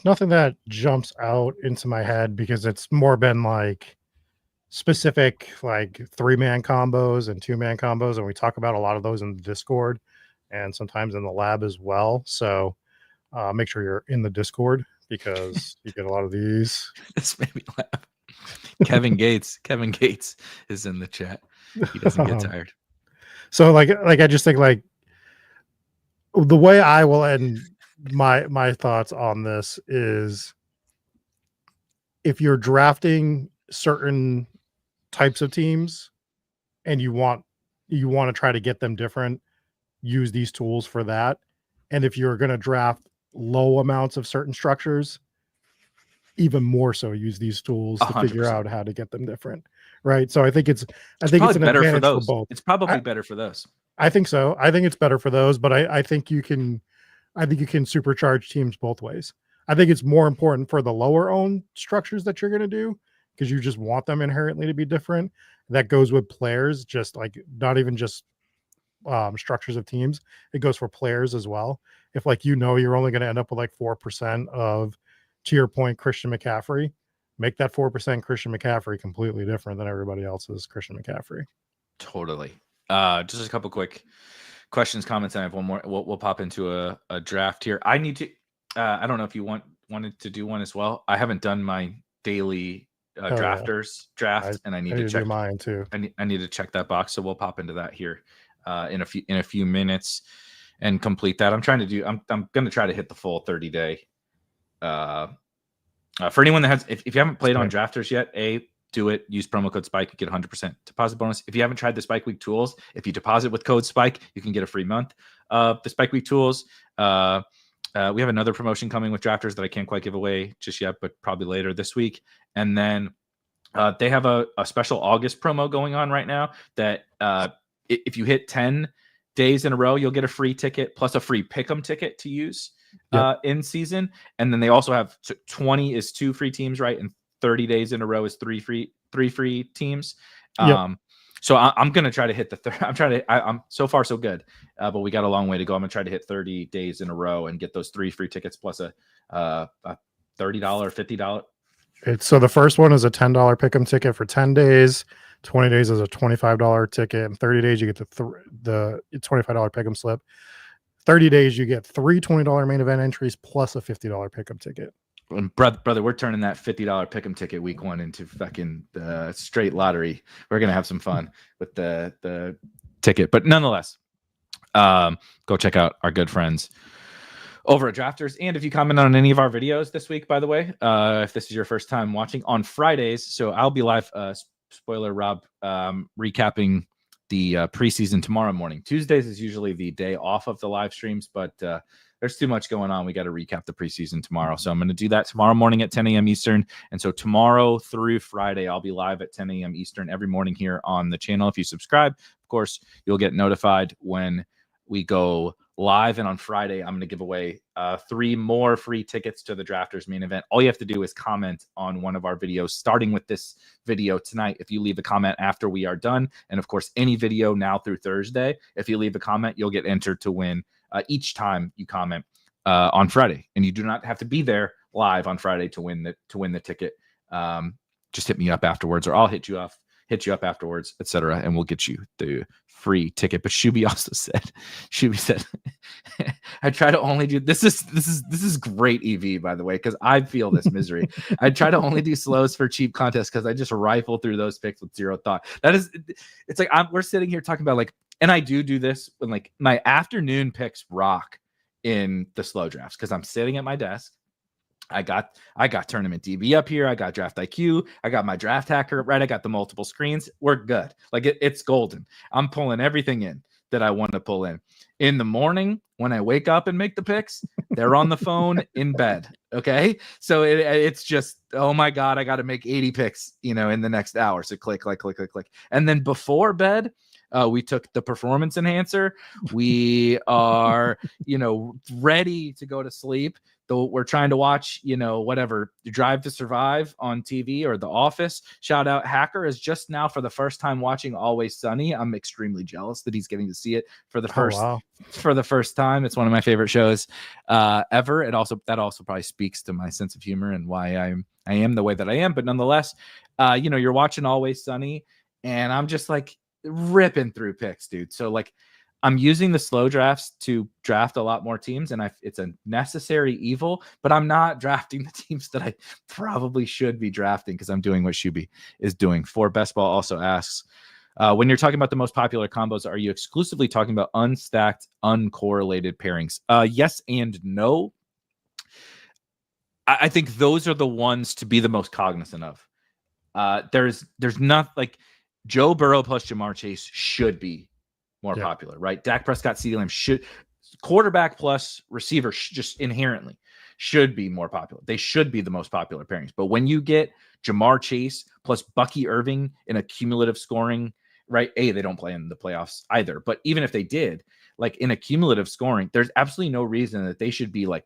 Nothing that jumps out into my head because it's more been like specific, like 3-man combos and 2-man combos. And we talk about a lot of those in the Discord and sometimes in the lab as well. So make sure you're in the Discord because you get a lot of these. This made me laugh. Kevin Gates is in the chat. He doesn't get tired. So like I just think like the way I will end my thoughts on this is if you're drafting certain types of teams and you want to try to get them different, use these tools for that. And if you're going to draft low amounts of certain structures, even more so use these tools to 100%. Figure out how to get them different. Right. So I think it's an better for those. For both. It's probably better for those. I think so. I think it's better for those, but I think you can supercharge teams both ways. I think it's more important for the lower owned structures that you're going to do because you just want them inherently to be different. That goes with players, just like not even just structures of teams. It goes for players as well. If like, you're only going to end up with like 4% of, to your point, Christian McCaffrey, make that 4% Christian McCaffrey completely different than everybody else's Christian McCaffrey. Totally. Just a couple quick questions, comments, and I have one more. We'll pop into a draft here. I need to, I don't know if you wanted to do one as well. I haven't done my daily drafters draft, and I need to check mine too. I need to check that box. So we'll pop into that here in a few minutes and complete that. I'm going to try to hit the full 30-day. For anyone that has, if you haven't played on drafters yet, do it. Use promo code SPIKE. You get 100% deposit bonus. If you haven't tried the Spike Week tools, if you deposit with code SPIKE, you can get a free month of the Spike Week tools. We have another promotion coming with drafters that I can't quite give away just yet, but probably later this week. And then they have a special August promo going on right now that if you hit 10 days in a row, you'll get a free ticket plus a free pick'em ticket to use in season. And then they also have 20 is 2 free teams, right? And 30 days in a row is 3 free teams. So I'm going to try to hit I'm so far so good, but we got a long way to go. I'm going to try to hit 30 days in a row and get those 3 free tickets plus a $30, $50. So the first one is a $10 pick'em ticket for 10 days. 20 days is a $25 ticket. And 30 days, you get the $25 pick'em slip. 30 days, you get 3 $20 main event entries plus a $50 pick'em ticket. And brother, we're turning that $50 pick'em ticket week 1 into fucking straight lottery. We're gonna have some fun with the ticket, but nonetheless, go check out our good friends over at Drafters. And if you comment on any of our videos this week, by the way, if this is your first time watching on Fridays, so I'll be live. Spoiler, Rob, recapping the preseason tomorrow morning. Tuesdays is usually the day off of the live streams, but there's too much going on. We got to recap the preseason tomorrow. So I'm going to do that tomorrow morning at 10 a.m. Eastern. And so tomorrow through Friday, I'll be live at 10 a.m. Eastern every morning here on the channel. If you subscribe, of course, you'll get notified when we go live. And on Friday, I'm going to give away 3 more free tickets to the Drafters main event. All you have to do is comment on one of our videos, starting with this video tonight. If you leave a comment after we are done, and of course, any video now through Thursday, if you leave a comment, you'll get entered to win each time you comment on Friday. And you do not have to be there live on Friday to win the ticket. Just hit me up afterwards, or I'll hit you up hit you up afterwards, etc., and we'll get you the free ticket. But Shuby also said, I try to only do this is great EV, by the way, because I feel this misery. I try to only do slows for cheap contests because I just rifle through those picks with zero thought. It's like we're sitting here talking about like, and I do this when like my afternoon picks rock in the slow drafts because I'm sitting at my desk. I got Tournament DB up here. I got Draft IQ. I got my Draft Hacker, right? I got the multiple screens. We're good. Like it's golden. I'm pulling everything in that I want to pull in. In the morning, when I wake up and make the picks, they're on the phone in bed. Okay. So it's just, oh my God, I got to make 80 picks, in the next hour. So click. And then before bed, we took the performance enhancer. We are, ready to go to sleep. Though we're trying to watch, whatever, Drive to Survive on TV or The Office. Shout out, Hacker is just now for the first time watching Always Sunny. I'm extremely jealous that he's getting to see it for the first time. It's one of my favorite shows ever. That also probably speaks to my sense of humor and why I am the way that I am. But nonetheless, you're watching Always Sunny, and I'm just like ripping through picks, dude. So like, I'm using the slow drafts to draft a lot more teams, and it's a necessary evil, but I'm not drafting the teams that I probably should be drafting because I'm doing what Shuby is doing. For Best Ball also asks, when you're talking about the most popular combos, are you exclusively talking about unstacked, uncorrelated pairings? Yes and no. I think those are the ones to be the most cognizant of. There's not like Joe Burrow plus Jamar Chase should be more popular, right? Dak Prescott, CeeDee Lamb should, quarterback plus receiver just inherently should be more popular. They should be the most popular pairings. But when you get Jamar Chase plus Bucky Irving in a cumulative scoring, right? They don't play in the playoffs either. But even if they did, like in a cumulative scoring, there's absolutely no reason that they should be like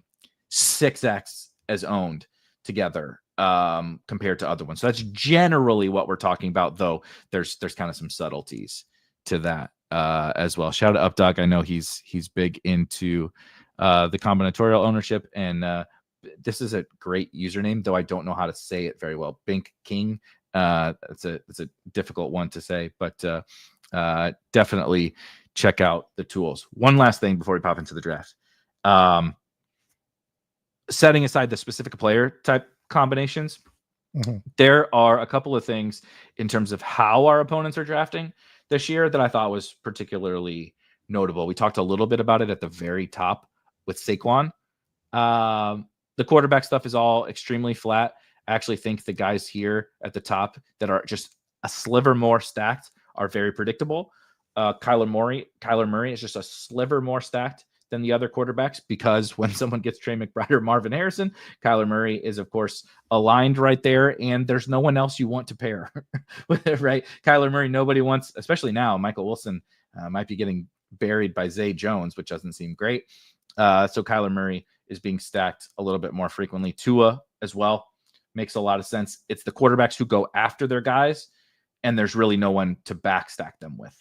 6x as owned together compared to other ones. So that's generally what we're talking about, though there's kind of some subtleties to that as well. Shout out Updog. I know he's big into the combinatorial ownership, and this is a great username, though I don't know how to say it very well. Bink King. It's a difficult one to say, but definitely check out the tools. One last thing before we pop into the draft. Setting aside the specific player type combinations, there are a couple of things in terms of how our opponents are drafting this year that I thought was particularly notable. We talked a little bit about it at the very top with Saquon. The quarterback stuff is all extremely flat. I actually think the guys here at the top that are just a sliver more stacked are very predictable. Kyler Murray is just a sliver more stacked than the other quarterbacks because when someone gets Trey McBride or Marvin Harrison, Kyler Murray is, of course, aligned right there, and there's no one else you want to pair with it, right? Kyler Murray, nobody wants, especially now, Michael Wilson might be getting buried by Zay Jones, which doesn't seem great. So Kyler Murray is being stacked a little bit more frequently. Tua as well makes a lot of sense. It's the quarterbacks who go after their guys, and there's really no one to backstack them with.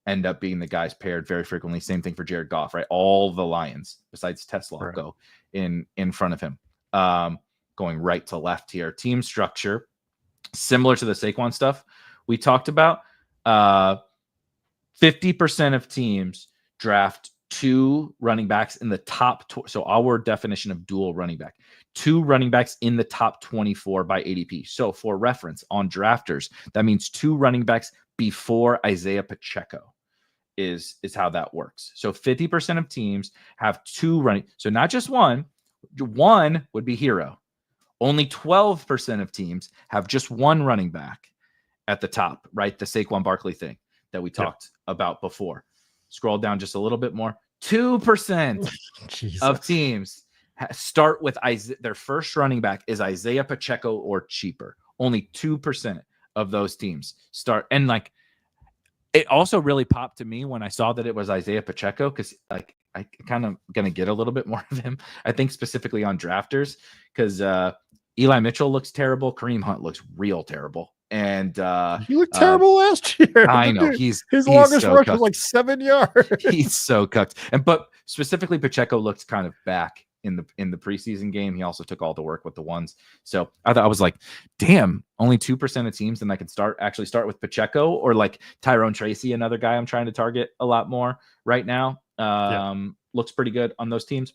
End up being the guys paired very frequently. Same thing for Jared Goff, right? All the Lions, besides Tesla, go in front of him. Going right to left here. Team structure, similar to the Saquon stuff we talked about. 50% of teams draft 2 running backs in the top. So our definition of dual running back, 2 running backs in the top 24 by ADP. So for reference on drafters, that means 2 running backs before Isaiah Pacheco is how that works. So 50% of teams have 2 running. So not just one would be hero. Only 12% of teams have just 1 running back at the top, right? The Saquon Barkley thing that we talked about before. Scroll down just a little bit more. 2% of teams start with their first running back is Isaiah Pacheco or cheaper. Only 2% of those teams start. And like, it also really popped to me when I saw that it was Isaiah Pacheco, because like I kind of going to get a little bit more of him. I think specifically on drafters, because Eli Mitchell looks terrible. Kareem Hunt looks real terrible. And he looked terrible last year. I know his longest rush was like 7 yards. He's so cooked. But specifically Pacheco looked kind of back in the preseason game. He also took all the work with the ones. So I was like, damn, only 2% of teams, and I can actually start with Pacheco or like Tyrone Tracy, another guy I'm trying to target a lot more right now. Looks pretty good on those teams.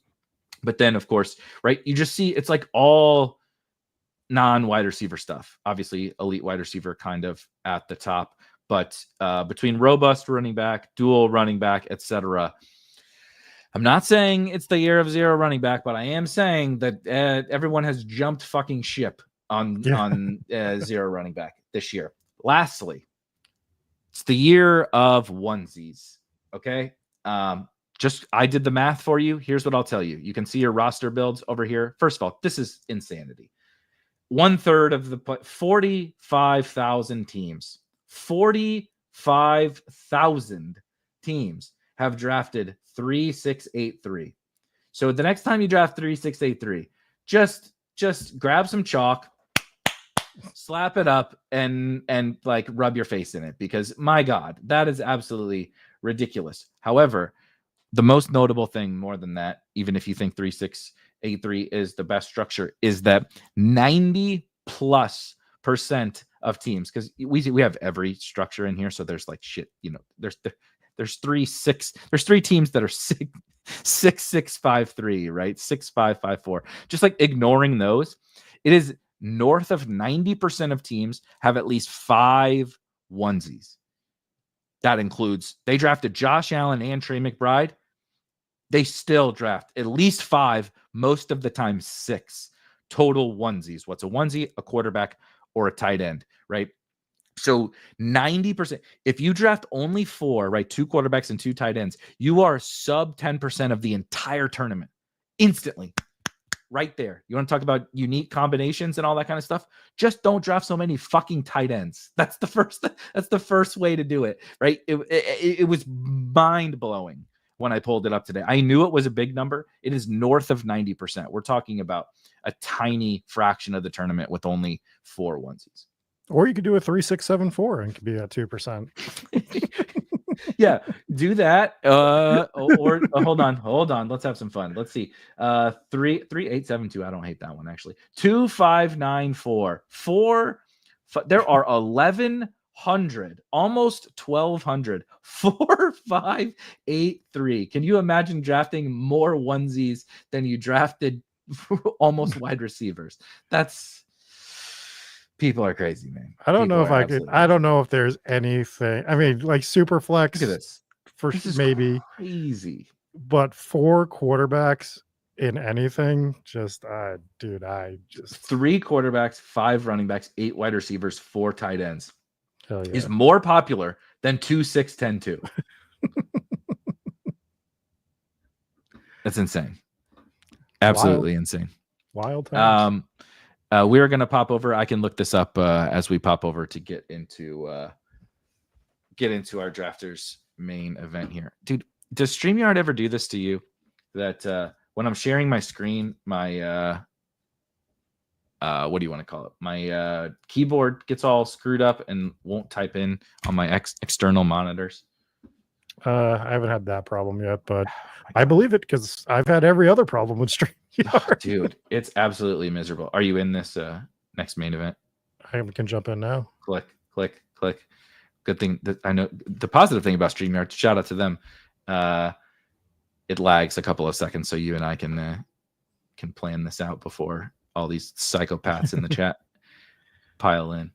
But then, of course, right, you just see it's like all non-wide receiver stuff. Obviously, elite wide receiver kind of at the top. But between robust running back, dual running back, etc., I'm not saying it's the year of zero running back, but I am saying that everyone has jumped fucking ship on zero running back this year. Lastly, it's the year of onesies. Okay. I did the math for you. Here's what I'll tell you. You can see your roster builds over here. First of all, this is insanity. 1/3 of the 45,000 teams. 45,000 teams have drafted 3-6-8-3. So the next time you draft 3-6-8-3, just grab some chalk, slap it up, and like rub your face in it, because my God, that is absolutely ridiculous. However, the most notable thing more than that, even if you think 3-6-8-3 is the best structure, is that 90+% of teams, because we have every structure in here, so there's like shit, there's 3 teams that are 6-6-5-3, right? 6-5-5-4. Just like ignoring those, it is north of 90% of teams have at least 5 onesies. That includes, they drafted Josh Allen and Trey McBride. They still draft at least 5, most of the time 6 total onesies. What's a onesie? A quarterback or a tight end, right? So 90%, if you draft only 4, right, 2 quarterbacks and 2 tight ends, you are sub 10% of the entire tournament instantly. Right there. You want to talk about unique combinations and all that kind of stuff? Just don't draft so many fucking tight ends. That's the first way to do it, right? It was mind-blowing when I pulled it up today. I knew it was a big number. It is north of 90%. We're talking about a tiny fraction of the tournament with only 4 onesies. Or you could do a 3-6-7-4 and could be at 2%. Yeah, do that. Or hold on. Let's have some fun. Let's see. 3-8-7-2. I don't hate that one actually. 2-5-9-4. 4. There are 1,100, almost 1,200. 4-5-8-3. Can you imagine drafting more onesies than you drafted almost wide receivers? People are crazy, man. I don't know if there's anything. I mean, like super flex. Look at this. This is maybe crazy. But 4 quarterbacks in anything, just 3 quarterbacks, 5 running backs, 8 wide receivers, 4 tight ends is more popular than 2-6-10-2. That's insane. Absolutely insane. Wild times. We're going to pop over. I can look this up as we pop over to get into our drafters main event here. Dude, does StreamYard ever do this to you? That when I'm sharing my screen, my what do you want to call it? My keyboard gets all screwed up and won't type in on my external monitors. I haven't had that problem yet, but I believe it because I've had every other problem with StreamYard. Dude, it's absolutely miserable. Are you in this next main event? I can jump in now. Click. Good thing that I know the positive thing about StreamYard. Shout out to them. It lags a couple of seconds, so you and I can plan this out before all these psychopaths in the chat pile in.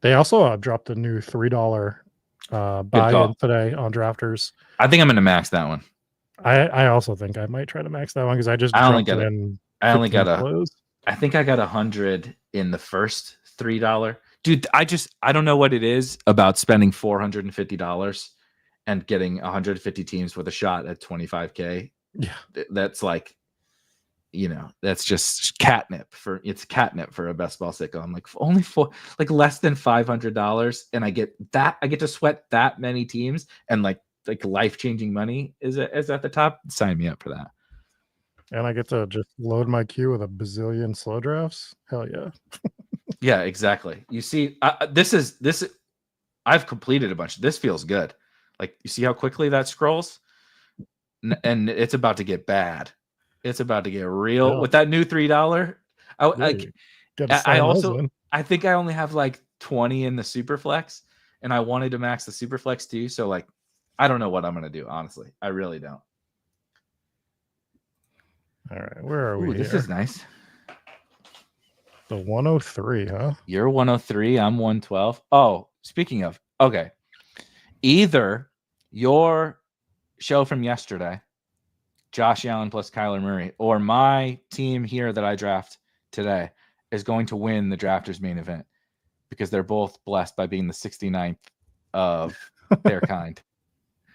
They also dropped a new $3 buy-in today on drafters. I think I'm going to max that one. I also think I might try to max that one because I only got I think I got 100 in the first $3. Dude, I don't know what it is about spending $450 and getting 150 teams with a shot at 25K. Yeah. That's like, that's just catnip for a best ball sicko. I'm like, only for like less than $500 and I get to sweat that many teams and like life-changing money is at the top. Sign me up for that. And I get to just load my queue with a bazillion slow drafts. Hell yeah. Yeah, exactly. You see, this I've completed a bunch. This feels good. Like, you see how quickly that scrolls? and it's about to get bad. It's about to get real Yeah. with that new $3. I think I only have like 20 in the super flex, and I wanted to max the super flex too. So like, I don't know what I'm gonna do. Honestly, I really don't. All right, where are we? This here? is nice. The 103, huh? You're 103. I'm 112. Oh, speaking of, okay, either your show from yesterday, Josh Allen plus Kyler Murray, or my team here that I draft today is going to win the drafters main event because they're both blessed by being the 69th of their kind.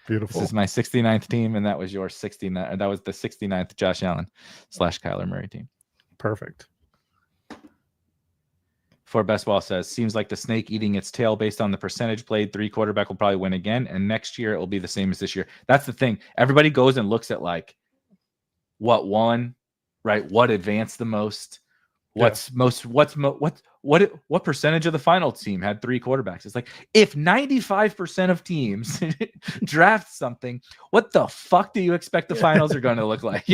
Beautiful. This is my 69th team, and that was your 69th. That was the 69th Josh Allen / Kyler Murray team. Perfect. For Best Ball says, seems like the snake eating its tail based on the percentage played. 3 quarterback will probably win again, and next year it will be the same as this year. That's the thing. Everybody goes and looks at like what won, right? What advanced the most? What percentage of the final team had 3 quarterbacks? It's like, if 95% of teams draft something, what the fuck do you expect the finals are going to look like?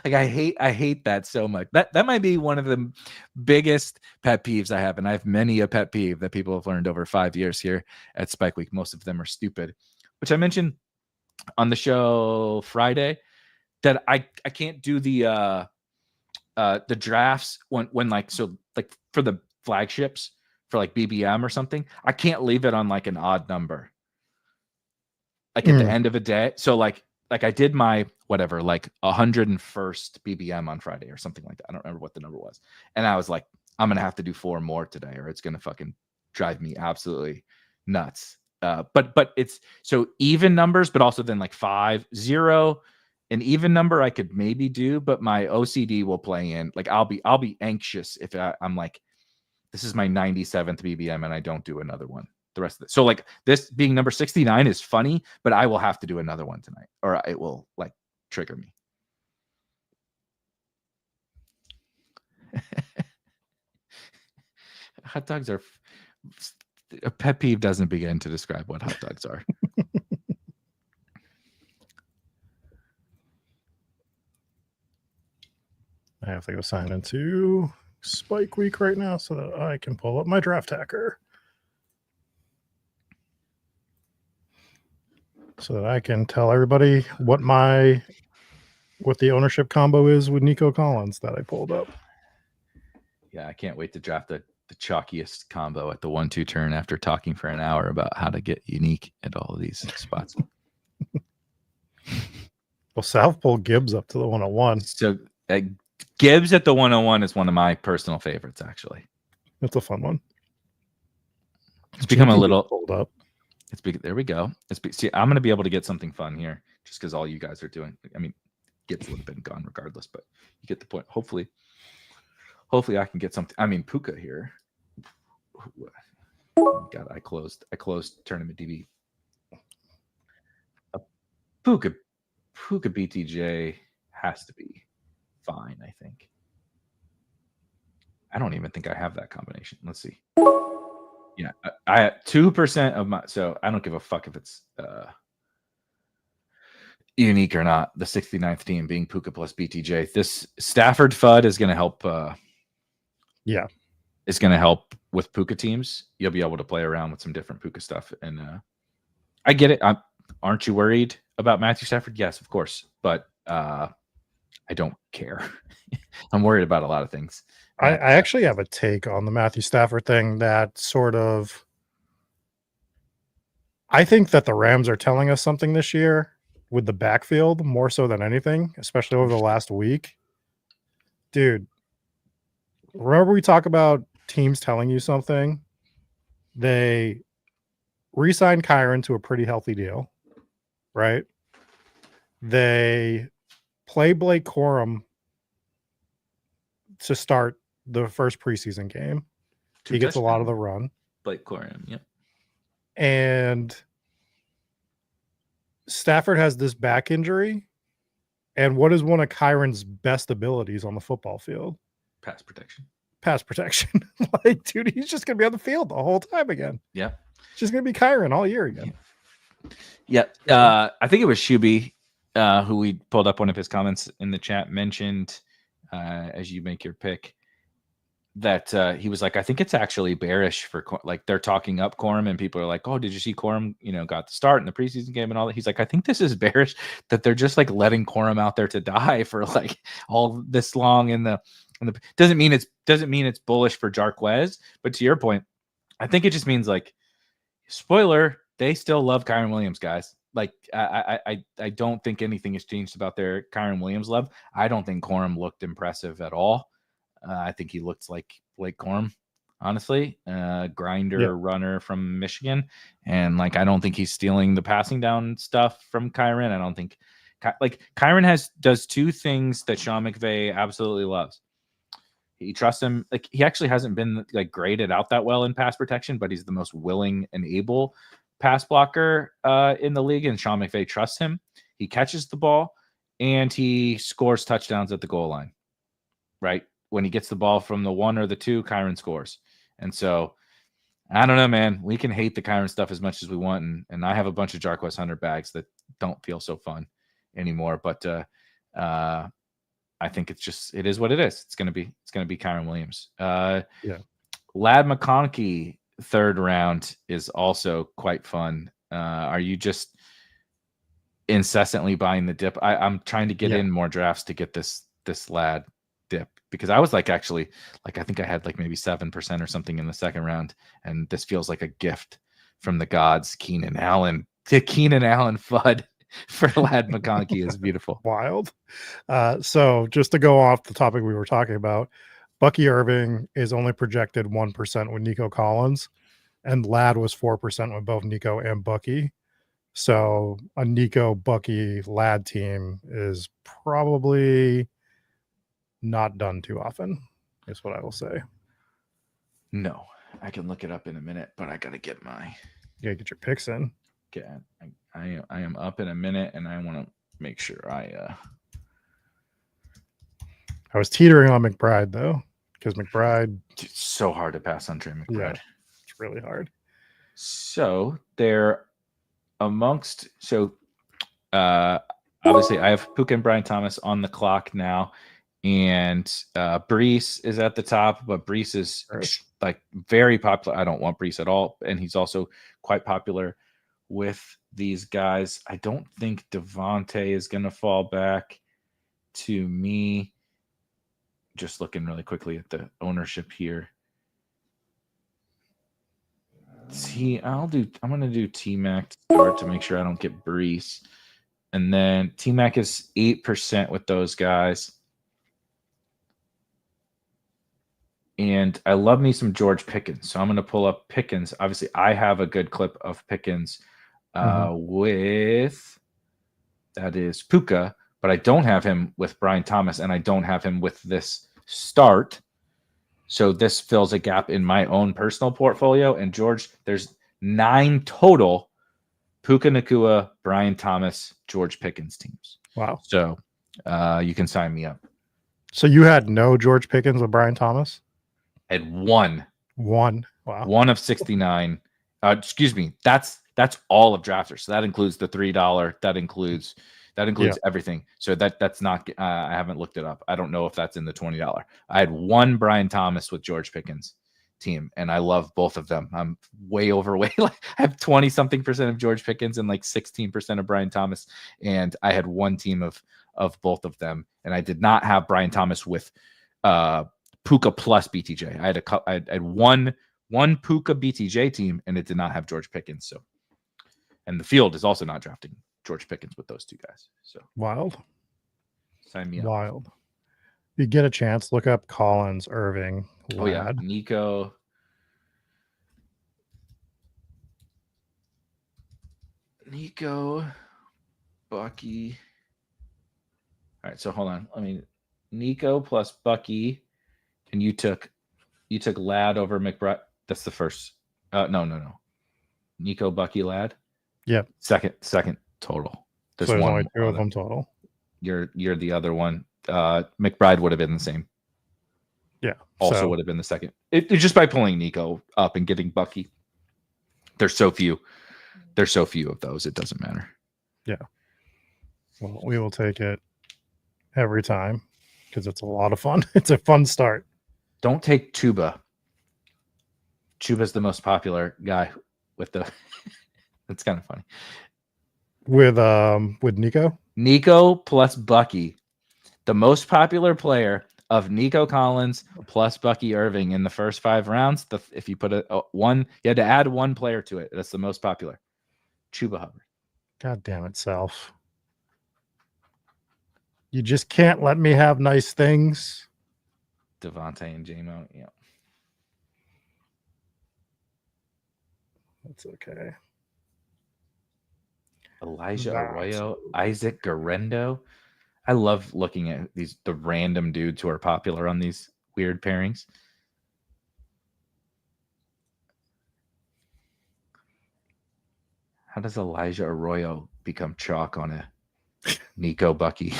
Like, I hate that so much. That might be one of the biggest pet peeves I have, and I have many a pet peeve that people have learned over 5 years here at Spike Week. Most of them are stupid, which I mentioned on the show Friday, that I can't do the drafts when like, so like for the flagships for like BBM or something, I can't leave it on like an odd number, like at the end of a day. So like I did my whatever, like 101st BBM on Friday or something like that. I don't remember what the number was. And I was like, I'm going to have to do 4 more today, or it's going to fucking drive me absolutely nuts. But it's so even numbers, but also then like 5, 0, an even number I could maybe do, but my OCD will play in. Like I'll be anxious if I'm like, this is my 97th BBM and I don't do another one the rest of it. So like this being number 69 is funny, but I will have to do another one tonight, or it will like trigger me. Hot dogs are a pet peeve. Doesn't begin to describe what hot dogs are. I have to go sign into Spike Week right now so that I can pull up my draft hacker, so that I can tell everybody what the ownership combo is with Nico Collins that I pulled up. Yeah, I can't wait to draft the chalkiest combo at the 1-2 turn after talking for an hour about how to get unique at all of these spots. Well, South pulled Gibbs up to the 101. So Gibbs at the 101 is one of my personal favorites, actually. It's a fun one. It's become a little pulled up. There we go. See, I'm going to be able to get something fun here just because all you guys are doing. I mean, Gibbs would have been gone regardless, but you get the point. Hopefully I can get something. I mean, Puka here. Oh God, I closed Tournament DB. Puka BTJ has to be fine, I think. I don't even think I have that combination. Let's see. Yeah, I have 2% of my, so I don't give a fuck if it's unique or not. The 69th team being Puka plus BTJ. This Stafford FUD is going to help. It's going to help with Puka teams. You'll be able to play around with some different Puka stuff. And I get it. Aren't you worried about Matthew Stafford? Yes, of course. But I don't care. I'm worried about a lot of things. I actually have a take on the Matthew Stafford thing that sort of, I think that the Rams are telling us something this year with the backfield more so than anything, especially over the last week. Dude, remember we talk about teams telling you something? They re-signed Kyron to a pretty healthy deal, right? They play Blake Corum to start the first preseason game. He gets a lot of the run. Blake Corum, yep. And Stafford has this back injury. And what is one of Kyron's best abilities on the football field? Pass protection. Like, dude, he's just going to be on the field the whole time again. Yeah. It's just going to be Kyron all year again. Yeah. I think it was Shuby who we pulled up one of his comments in the chat mentioned as you make your pick that he was like, I think it's actually bearish for like they're talking up Corum and people are like, oh, did you see Corum, got the start in the preseason game and all that? He's like, I think this is bearish that they're just like letting Corum out there to die for like all this long in the doesn't mean it's bullish for Jarquez, but to your point, I think it just means like spoiler, they still love Kyren Williams, guys. Like I don't think anything has changed about their Kyren Williams love. I don't think Corum looked impressive at all. I think he looks like Blake Corum, honestly, grinder runner from Michigan, and like I don't think he's stealing the passing down stuff from Kyren. I don't think like Kyren does two things that Sean McVay absolutely loves. He trusts him. Like he actually hasn't been like graded out that well in pass protection, but he's the most willing and able pass blocker in the league, and Sean McVay trusts him. He catches the ball and he scores touchdowns at the goal line. Right when he gets the ball from the 1 or the 2, Kyren scores. And so I don't know, man. We can hate the Kyren stuff as much as we want, and I have a bunch of Jarquez Hunter bags that don't feel so fun anymore. But I think it is what it is. It's gonna be Kyren Williams. Lad McConkey, 3rd round is also quite fun. Are you just incessantly buying the dip? I'm trying to get in more drafts to get this Lad dip because I was like actually like I think I had like maybe 7% or something in the 2nd round, and this feels like a gift from the gods. Keenan Allen FUD for Lad McConkey is beautiful. Wild. So just to go off the topic we were talking about, Bucky Irving is only projected 1% with Nico Collins, and Lad was 4% with both Nico and Bucky. So a Nico, Bucky, Lad team is probably not done too often, is what I will say. No, I can look it up in a minute, but I gotta get your picks in. Okay, I am up in a minute, and I want to make sure I was teetering on McBride though, because McBride, it's so hard to pass on Trey McBride. Yeah, it's really hard. So they're amongst obviously I have Puka and Brian Thomas on the clock now, and Brees is at the top, but Brees is like very popular. I don't want Brees at all, and he's also quite popular with these guys. I don't think Devontae is going to fall back to me. Just looking really quickly at the ownership here. I'm going to do T-Mac to start to make sure I don't get Brees. And then T-Mac is 8% with those guys. And I love me some George Pickens. So I'm going to pull up Pickens. Obviously, I have a good clip of Pickens with that is Puka, but I don't have him with Brian Thomas, and I don't have him with this start. So this fills a gap in my own personal portfolio. And George, there's 9 total Puka Nacua, Brian Thomas, George Pickens teams. Wow. So you can sign me up. So you had no George Pickens with Brian Thomas? I had one. Wow. 1 of 69. Excuse me. That's all of drafters. So that includes the $3. That includes everything. So that's not. I haven't looked it up. I don't know if that's in the $20. I had 1 Brian Thomas with George Pickens team, and I love both of them. I'm way overweight. Like I have 20-something% of George Pickens and like 16% of Brian Thomas, and I had 1 team of both of them, and I did not have Brian Thomas with Puka plus BTJ. I had one Puka BTJ team, and it did not have George Pickens. So, and the field is also not drafting George Pickens with those 2 guys. So wild. Sign me up. Wild. If you get a chance, look up Collins, Irving, Lad. Oh yeah, Nico, Bucky. All right, so hold on. Nico plus Bucky, and you took Lad over McBride. That's the first. No. Nico, Bucky, Lad. Yep. Second total. There's only 2 of them total. You're the other one. McBride would have been the same. Yeah. Also would have been the second. It just by pulling Nico up and getting Bucky. There's so few there's so few of those, it doesn't matter. Yeah. Well, we will take it every time because it's a lot of fun. It's a fun start. Don't take Chuba. Chuba's the most popular guy with the. It's kind of funny. With Nico? Nico plus Bucky. The most popular player of Nico Collins plus Bucky Irving in the first 5 rounds. If you put you had to add one player to it. That's the most popular. Chuba Hubbard. God damn it, Self. You just can't let me have nice things. Devontae and J-Mo. Yeah. That's okay. Elijah Arroyo, Isaac Garendo. I love looking at the random dudes who are popular on these weird pairings. How does Elijah Arroyo become chalk on a Nico Bucky?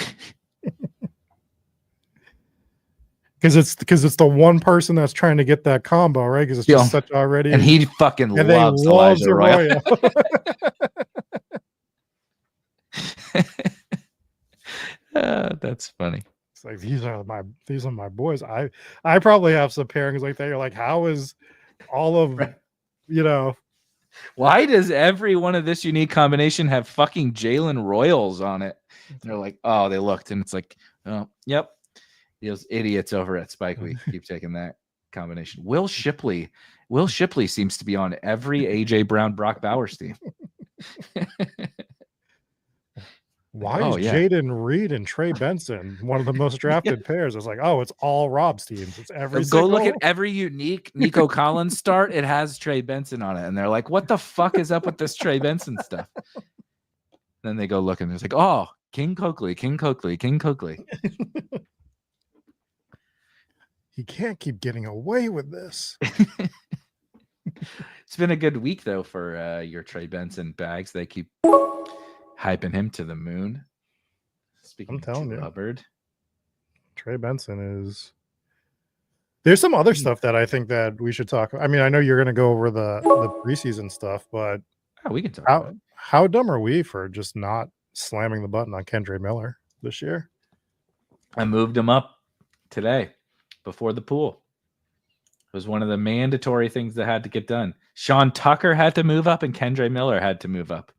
Because it's the one person that's trying to get that combo, right? Because it's just such already, and he fucking loves Elijah Arroyo. That's funny. It's like these are my boys. I probably have some pairings like that. You're like, how is all of Why does every one of this unique combination have fucking Jalen Royals on it? And they're like, oh, they looked, and it's like, oh, yep. Those idiots over at Spike Week keep taking that combination. Will Shipley seems to be on every AJ Brown, Brock Bowers team. Why is Jaden Reed and Trey Benson one of the most drafted pairs? It's like, oh, it's all Rob's teams. It's every look at every unique Nico Collins start. It has Trey Benson on it. And they're like, what the fuck is up with this Trey Benson stuff? Then they go look and it's like, oh, King Coakley. He can't keep getting away with this. It's been a good week, though, for your Trey Benson bags. They keep hyping him to the moon. Speaking of Hubbard. Trey Benson is... There's some other stuff that I think that we should talk. I mean, I know you're going to go over the preseason stuff, but we can talk about it. How dumb are we for just not slamming the button on Kendre Miller this year? I moved him up today before the pool. It was one of the mandatory things that had to get done. Sean Tucker had to move up and Kendre Miller had to move up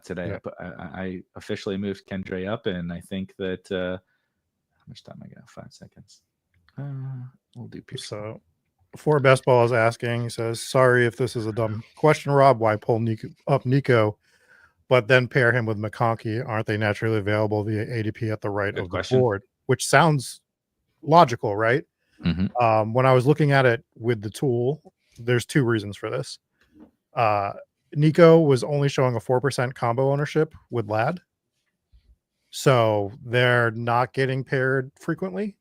today. Yeah. I officially moved Kendre up, and I think that how much time I got? 5 seconds. We'll do Pierce. So before Best Ball is asking, he says, sorry if this is a dumb question, Rob. Why pull Nico, but then pair him with McConkey? Aren't they naturally available via ADP at the right of the board? Which sounds logical, right? Mm-hmm. When I was looking at it with the tool, there's 2 reasons for this. Nico was only showing a 4% combo ownership with Ladd. So they're not getting paired frequently,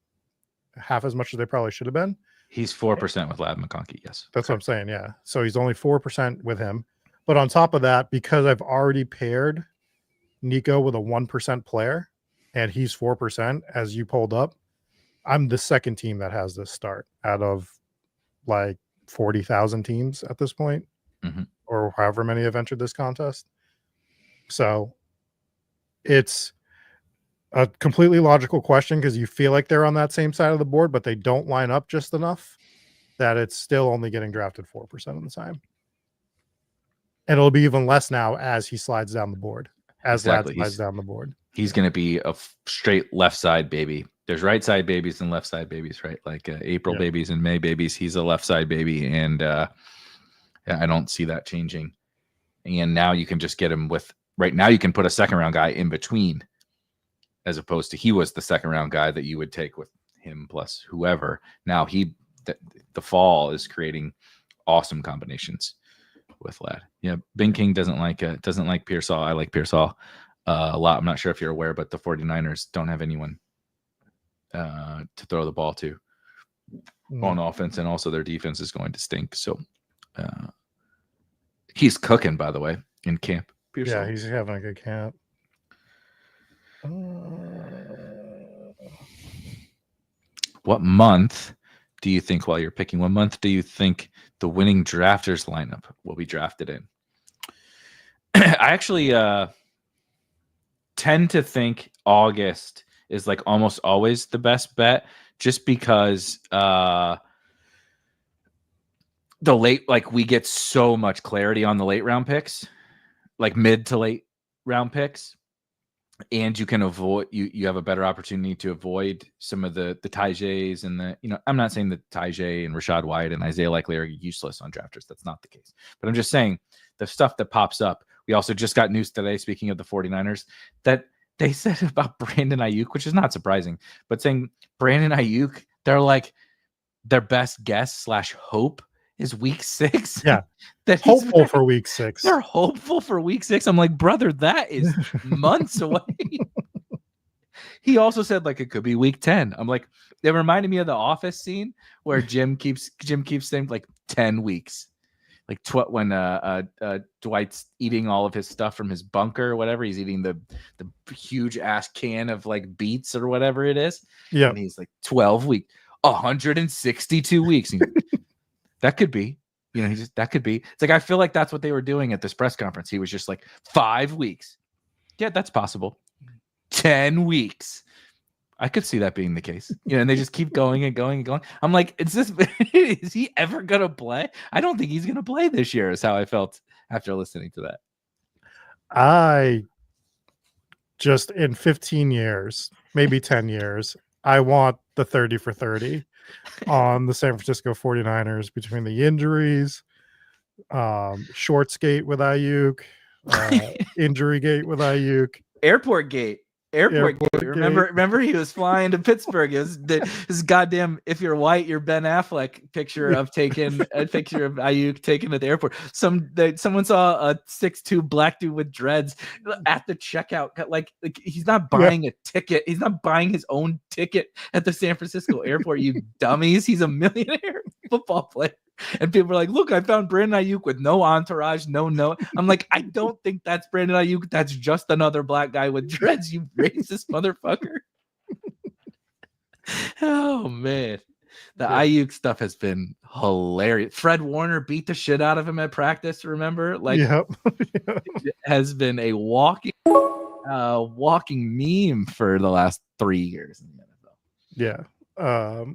half as much as they probably should have been. He's 4% with Ladd McConkey, yes. That's what I'm saying, yeah. So he's only 4% with him. But on top of that, because I've already paired Nico with a 1% player, and he's 4%, as you pulled up, I'm the second team that has this start out of like 40,000 teams at this point, or however many have entered this contest. So it's a completely logical question because you feel like they're on that same side of the board, but they don't line up just enough that it's still only getting drafted 4% of the time. And it'll be even less now as he slides down the board, Ladd slides down the board. He's going to be a straight left side baby. There's right side babies and left side babies, right? Like April babies and May babies. He's a left side baby, and I don't see that changing. And now you can just get him with right now. You can put a second round guy in between, as opposed to he was the second round guy that you would take with him plus whoever. Now the fall is creating awesome combinations with Ladd. Yeah, Bing King doesn't like Pearsall. I like Pearsall a lot. I'm not sure if you're aware, but the 49ers don't have anyone to throw the ball to on offense, and also their defense is going to stink. So he's cooking, by the way, in camp. Pearsall. Yeah, he's having a good camp. What month do you think, while you're picking, what month do you think the winning drafters lineup will be drafted in? I actually tend to think August is like almost always the best bet, just because the late, like we get so much clarity on the late round picks, like mid to late round picks, and you can avoid you have a better opportunity to avoid some of the Tyjays and the, you know, I'm not saying that Tajay and Rashad White and Isaiah Likely are useless on drafters. That's not the case. But I'm just saying the stuff that pops up. We also just got news today, speaking of the 49ers, that they said about Brandon Ayuk, which is not surprising, but saying Brandon Ayuk, they're like their best guess / hope is week 6. Yeah. That hopeful for week 6. They're hopeful for week 6. I'm like, brother, that is months away. He also said like it could be week 10. I'm like, it reminded me of the Office scene where Jim keeps saying like 10 weeks. Like when Dwight's eating all of his stuff from his bunker or whatever. He's eating the huge ass can of like beets or whatever it is. Yeah. And he's like 12 weeks, 162 weeks. That could be, you know, that could be. It's like, I feel like that's what they were doing at this press conference. He was just like 5 weeks. Yeah, that's possible. 10 weeks. I could see that being the case. You know, and they just keep going and going and going. I'm like, is he ever going to play? I don't think he's going to play this year, is how I felt after listening to that. I just, in 15 years, maybe 10 years, I want the 30 for 30 on the San Francisco 49ers between the injuries, short skate with Ayuk, injury gate with Ayuk, airport gate. Remember he was flying to Pittsburgh. It was this goddamn "if you're white, you're Ben Affleck" picture of taking a picture of Ayuk taken at the airport. Someone saw a 6'2" black dude with dreads at the checkout. Like he's not buying a ticket. He's not buying his own ticket at the San Francisco airport. You dummies! He's a millionaire football player. And people are like, look, I found Brandon Ayuk with no entourage, no. I'm like, I don't think that's Brandon Ayuk. That's just another black guy with dreads, you racist motherfucker. Oh, man. The Ayuk stuff has been hilarious. Fred Warner beat the shit out of him at practice, remember? Like, it has been a walking meme for the last 3 years in the NFL. Yeah.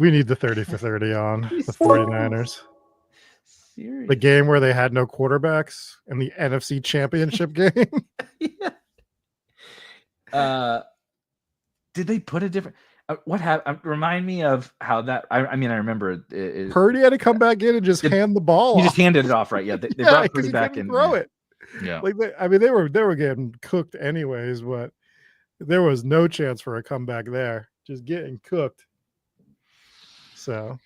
We need the 30 for 30 on the 49ers. Serious. The game where they had no quarterbacks in the NFC Championship game. Yeah. Did they put a different? What happened? Remind me of how that. I mean, I remember Purdy had to come back in and just hand the ball. He just handed it off, right? Yeah, they brought Purdy back in. Throw it. Yeah. Like they were getting cooked anyways, but there was no chance for a comeback there. Just getting cooked. So,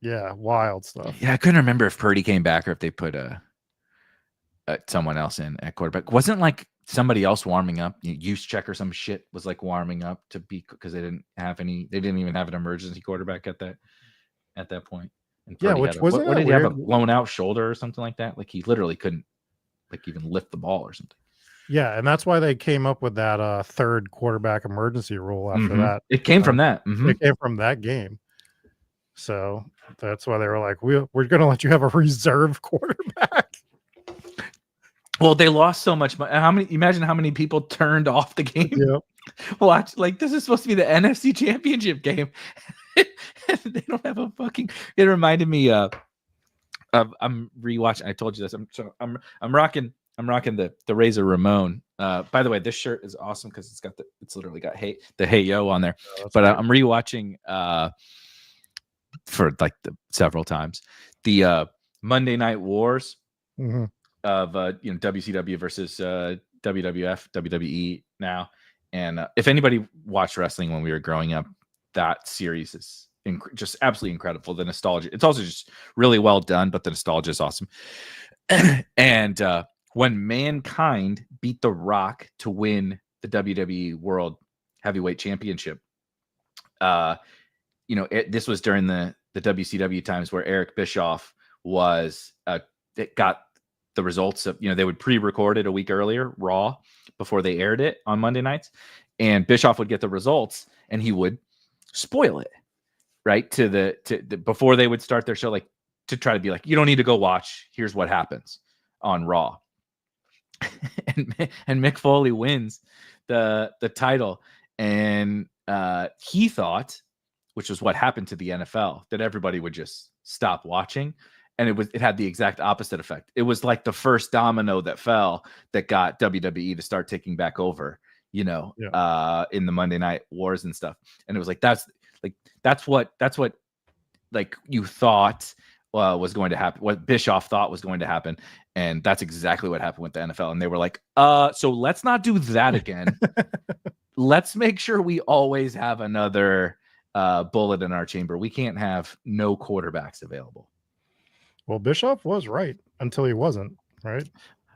yeah, wild stuff. Yeah, I couldn't remember if Purdy came back or if they put someone else in at quarterback. Wasn't like somebody else warming up. Juszczyk or some shit was like warming up to be, because they didn't even have an emergency quarterback at that point. And yeah, which wasn't what did he have, a blown out shoulder or something like that? Like he literally couldn't like even lift the ball or something. Yeah, and that's why they came up with that third quarterback emergency rule after that. It came from that. It came from that game. So that's why they were like, we're going to let you have a reserve quarterback. Well, they lost so much money. Imagine how many people turned off the game. Yep. Watch, like this is supposed to be the NFC Championship game. They don't have a fucking. It reminded me of. I'm rewatching. I told you this. I'm rocking the Razor Ramon. By the way, this shirt is awesome because it's literally got the Hey Yo on there. Oh, but I'm rewatching for like several times the Monday Night Wars of WCW versus WWF, WWE now. And if anybody watched wrestling when we were growing up, that series is just absolutely incredible. The nostalgia, it's also just really well done, but the nostalgia is awesome. And when Mankind beat The Rock to win the WWE World Heavyweight Championship, this was during the WCW times where Eric Bischoff it got the results of, they would pre-record it a week earlier, Raw, before they aired it on Monday nights. And Bischoff would get the results and he would spoil it, right? Before they would start their show, like to try to be like, you don't need to go watch. Here's what happens on Raw. and Mick Foley wins the title, and he thought, which was what happened to the NFL, that everybody would just stop watching, and it had the exact opposite effect. It was like the first domino that fell that got WWE to start taking back over, in the Monday Night Wars and stuff. And it was like that's what like you thought was going to happen, what Bischoff thought was going to happen. And that's exactly what happened with the NFL. And they were like, so let's not do that again. Let's make sure we always have another bullet in our chamber. We can't have no quarterbacks available. Well, Bischoff was right until he wasn't, right?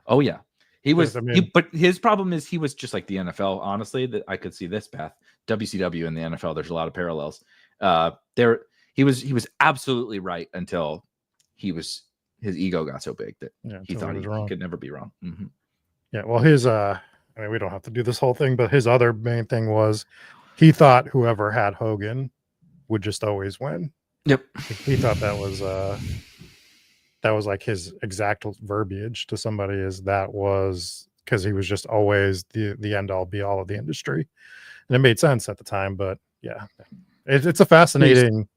Oh, yeah. He was, but his problem is he was just like the NFL, honestly, that I could see this path. WCW and the NFL, there's a lot of parallels. He was absolutely right until his ego got so big that he thought he could never be wrong. Mm-hmm. Yeah, well, we don't have to do this whole thing, but his other main thing was he thought whoever had Hogan would just always win. Yep. He thought that was like his exact verbiage to somebody, is that was because he was just always the end all be all of the industry. And it made sense at the time, but yeah, it's a fascinating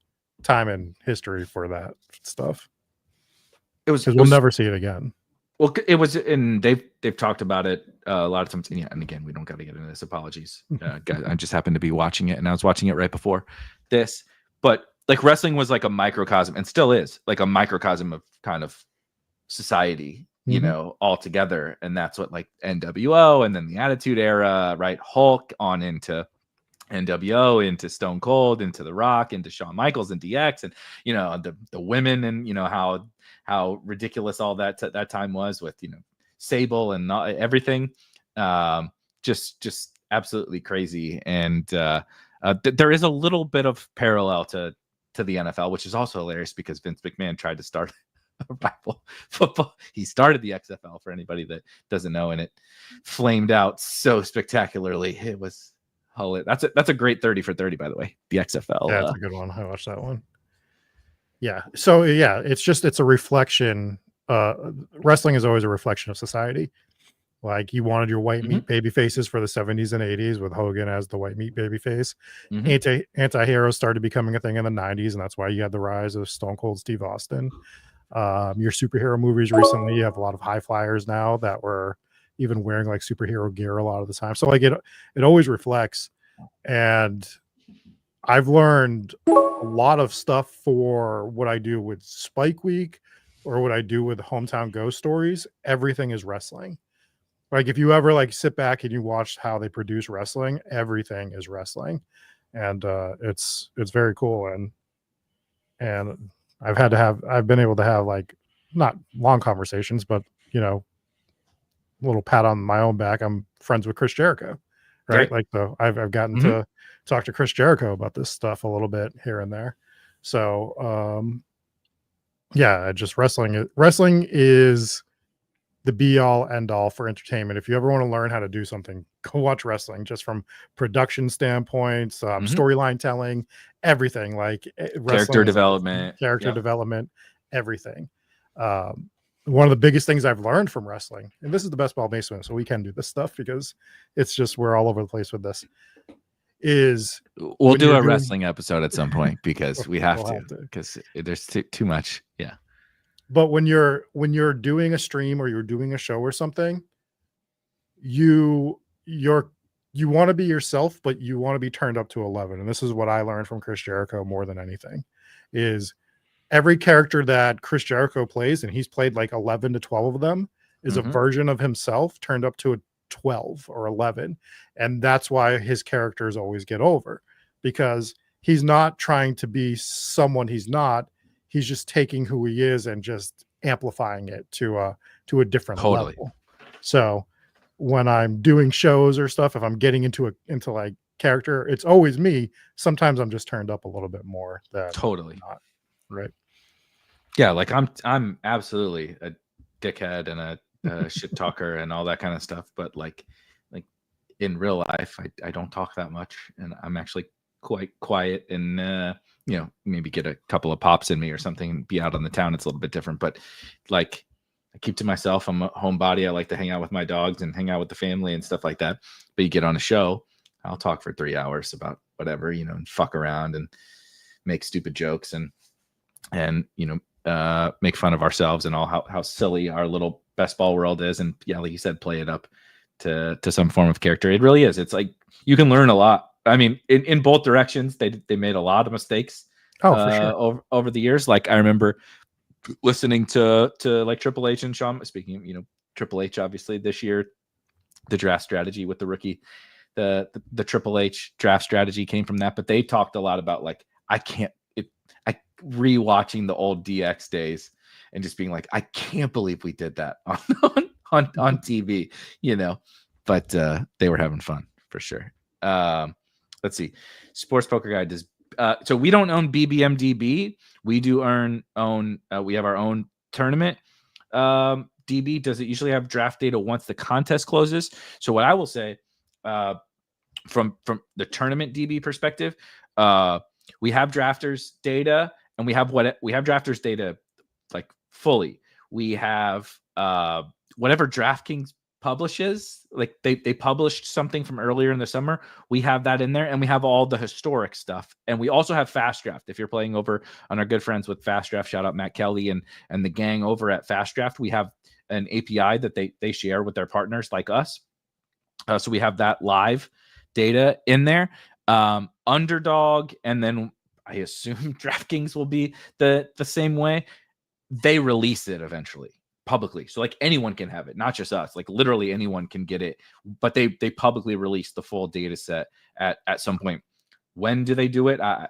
time in history for that stuff. We'll never see it again. Well, it was, and they've talked about it a lot of times. Yeah, and again, we don't got to get into this. Apologies, guys. I just happened to be watching it, and I was watching it right before this. But like wrestling was like a microcosm, and still is like a microcosm of kind of society, all together. And that's what like NWO, and then the Attitude Era, right? Hulk on into NWO, into Stone Cold, into The Rock, into Shawn Michaels and DX, and the women, and how ridiculous all that time was with Sable and everything, just absolutely crazy. And there is a little bit of parallel to the NFL, which is also hilarious because Vince McMahon tried to start a rival football. He started the XFL, for anybody that doesn't know, and it flamed out so spectacularly. It was hilarious. That's a great 30 for 30, by the way. The XFL. Yeah, that's a good one. I watched that one. Yeah. So yeah, it's a reflection. Wrestling is always a reflection of society. Like you wanted your white meat baby faces for the 70s and 80s with Hogan as the white meat baby face. Anti-heroes started becoming a thing in the 90s, and that's why you had the rise of Stone Cold Steve Austin. Your superhero movies recently, you have a lot of high flyers now that were even wearing like superhero gear a lot of the time. So like it always reflects. And I've learned a lot of stuff for what I do with Spike Week or what I do with Hometown Ghost Stories. Everything is wrestling. Like if you ever like sit back and you watch how they produce wrestling, everything is wrestling. And it's very cool. And I've been able to have like not long conversations, but a little pat on my own back. I'm friends with Chris Jericho, right? Like I've gotten to talk to Chris Jericho about this stuff a little bit here and there. So just wrestling is the be all end all for entertainment. If you ever want to learn how to do something, go watch wrestling, just from production standpoints, storyline telling, everything, like character development, development, everything. One of the biggest things I've learned from wrestling, and this is the Best Ball Basement, so we can do this stuff because it's just, we're all over the place with this, is we'll do a wrestling episode at some point because we have to, because there's too much. Yeah. But when you're doing a stream or you're doing a show or something, you want to be yourself, but you want to be turned up to 11. And this is what I learned from Chris Jericho more than anything, is every character that Chris Jericho plays, and he's played like 11 to 12 of them, is a version of himself turned up to a 12 or 11. And that's why his characters always get over, because he's not trying to be someone he's not. He's just taking who he is and just amplifying it to a different level. So when I'm doing shows or stuff, if I'm getting into like character, it's always me. Sometimes I'm just turned up a little bit more. Not, right. Yeah, like I'm absolutely a dickhead and a shit talker and all that kind of stuff. But like in real life, I don't talk that much, and I'm actually quite quiet and maybe get a couple of pops in me or something and be out on the town. It's a little bit different, but like I keep to myself. I'm a homebody. I like to hang out with my dogs and hang out with the family and stuff like that. But you get on a show, I'll talk for 3 hours about whatever, and fuck around and make stupid jokes and make fun of ourselves and all how silly our little best ball world is. And yeah, like you said, play it up to some form of character. It really is. It's like you can learn a lot. I mean, in both directions, they made a lot of mistakes. Oh, for sure. Over the years. Like I remember listening to like Triple H and Sean, speaking, Triple H, obviously this year, the draft strategy with the rookie, the Triple H draft strategy came from that, but they talked a lot about like, rewatching the old DX days and just being like, I can't believe we did that on TV, but they were having fun for sure. Let's see. Sports Poker Guide does. So we don't own BBMDB. We do own. We have our own tournament. DB, does it usually have draft data once the contest closes? So what I will say, from the tournament DB perspective, we have drafters data, and we have drafters data like fully. We have whatever DraftKings publishes, like they published something from earlier in the summer. We have that in there, and we have all the historic stuff. And we also have Fast Draft. If you're playing over on our good friends with Fast Draft, shout out Matt Kelly and the gang over at Fast Draft. We have an API that they share with their partners like us. So we have that live data in there. Underdog, and then I assume DraftKings will be the same way. They release it eventually publicly, so like anyone can have it, not just us. Like literally anyone can get it, but they publicly release the full data set at some point. When do they do it? I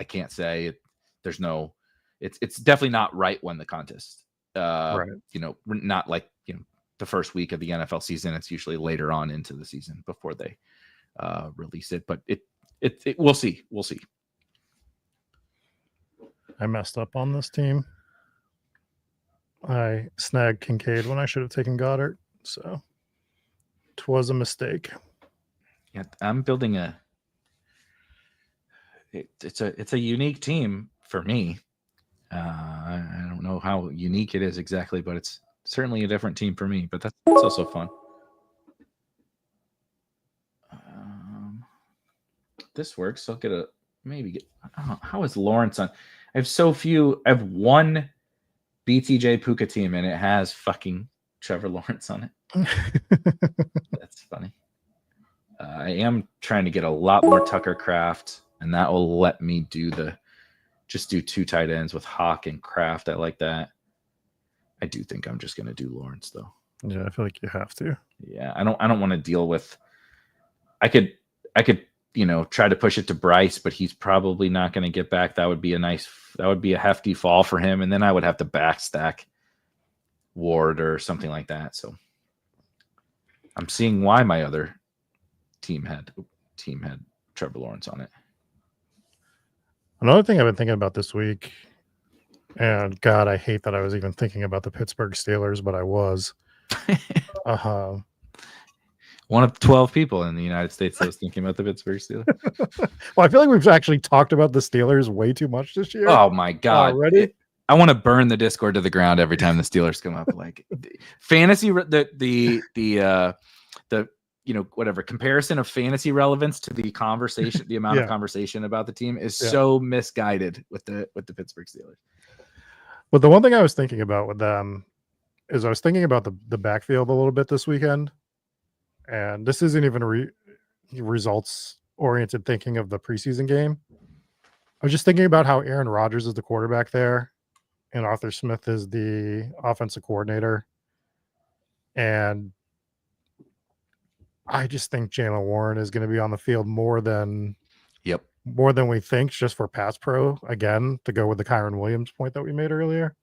can't say. There's no. It's definitely not right when the contest. Right. Not like the first week of the NFL season. It's usually later on into the season before they release it. But it we'll see. We'll see. I messed up on this team. I snagged Kincaid when I should have taken Goddard, so it was a mistake. Yeah, I'm building it's a unique team for me. I don't know how unique it is exactly, but it's certainly a different team for me. But that's also fun. This works. I'll get how is Lawrence on? I have so few. I have one BTJ Puka team, and it has fucking Trevor Lawrence on it. That's funny. I am trying to get a lot more Tucker Kraft, and that will let me do do 2 tight ends with Hawk and Kraft. I like that. I do think I'm just going to do Lawrence though. Yeah, I feel like you have to. Yeah, I don't want to deal with. I could try to push it to Bryce, but he's probably not going to get back. That would be a hefty fall for him. And then I would have to backstack Ward or something like that. So I'm seeing why my other team had Trevor Lawrence on it. Another thing I've been thinking about this week, and God, I hate that I was even thinking about the Pittsburgh Steelers, but I was. One of 12 people in the United States that was thinking about the Pittsburgh Steelers. Well, I feel like we've actually talked about the Steelers way too much this year. Oh my God. Already? I want to burn the Discord to the ground every time the Steelers come up. Like fantasy, the whatever comparison of fantasy relevance to the conversation, the amount of conversation about the team is so misguided with the Pittsburgh Steelers. But the one thing I was thinking about with them is I was thinking about the backfield a little bit this weekend. And this isn't even results-oriented thinking of the preseason game. I was just thinking about how Aaron Rodgers is the quarterback there, and Arthur Smith is the offensive coordinator. And I just think Jaylen Warren is going to be on the field more than we think, just for pass pro. Again, to go with the Kyron Williams point that we made earlier.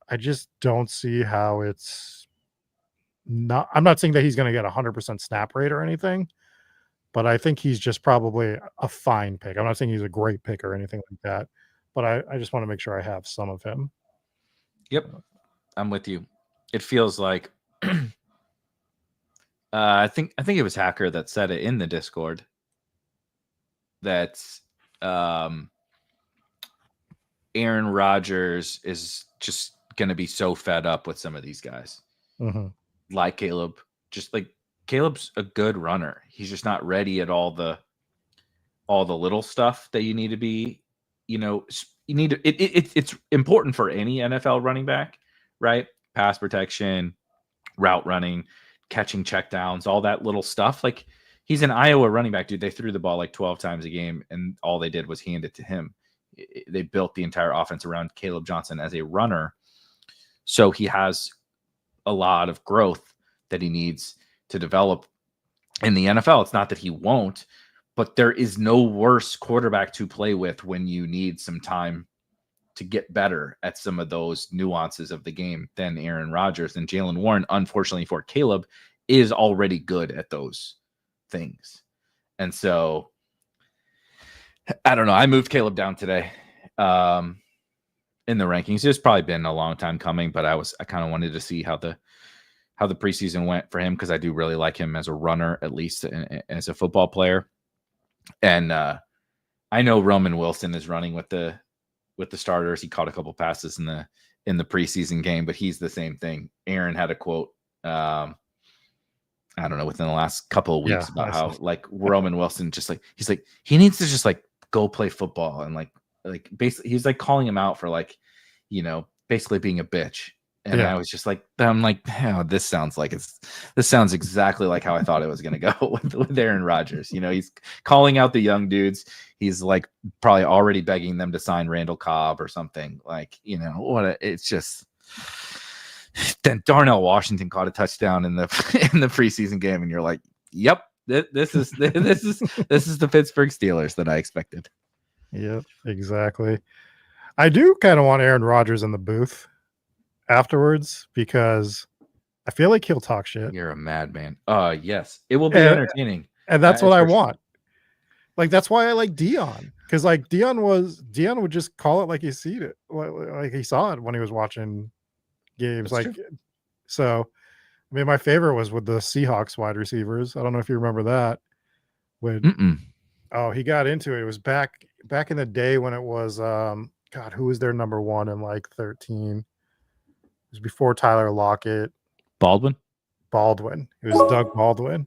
I just don't see how it's not. I'm not saying that he's going to get 100% snap rate or anything, but I think he's just probably a fine pick. I'm not saying he's a great pick or anything like that, but I just want to make sure I have some of him. Yep, I'm with you. It feels like I think it was Hacker that said it in the Discord. that Aaron Rodgers is just going to be so fed up with some of these guys, like Caleb. Just like Caleb's a good runner. He's just not ready at all the little stuff that you need to be. You need to. It's important for any NFL running back, right? Pass protection, route running, catching checkdowns, all that little stuff. Like, he's an Iowa running back, dude. They threw the ball like 12 times a game, and all they did was hand it to him. They built the entire offense around Caleb Johnson as a runner. So he has a lot of growth that he needs to develop in the NFL. It's not that he won't, but there is no worse quarterback to play with when you need some time to get better at some of those nuances of the game than Aaron Rodgers. And Jaylen Warren, unfortunately for Caleb, is already good at those things. And so, I don't know. I moved Caleb down today in the rankings. It's probably been a long time coming, but I kind of wanted to see how the preseason went for him, because I do really like him as a runner, at least as a football player. And I know Roman Wilson is running with the starters. He caught a couple passes in the preseason game, but he's the same thing. Aaron had a quote, I don't know, within the last couple of weeks about how like Roman Wilson just like, he's like, he needs to just like go play football, and like basically he's like calling him out for like, basically being a bitch. And I was just like, I'm like, oh, this sounds exactly like how I thought it was going to go with Aaron Rodgers. He's calling out the young dudes. He's like probably already begging them to sign Randall Cobb or something. Like, it's just. Then Darnell Washington caught a touchdown in the preseason game, and you're like, yep, this is the Pittsburgh Steelers that I expected. Yep, exactly. I do kind of want Aaron Rodgers in the booth afterwards, because I feel like he'll talk shit. You're a madman. Yes, it will be entertaining, and that's what I want. Sure. Like, that's why I like Dion, because like Dion would just call it like he see it, like he saw it when he was watching games. That's like true. So I mean, my favorite was with the Seahawks wide receivers. I don't know if you remember that. He got into it. It was back in the day when it was God, who was their number one in like 13? It was before Tyler Lockett. Baldwin. It was Doug Baldwin.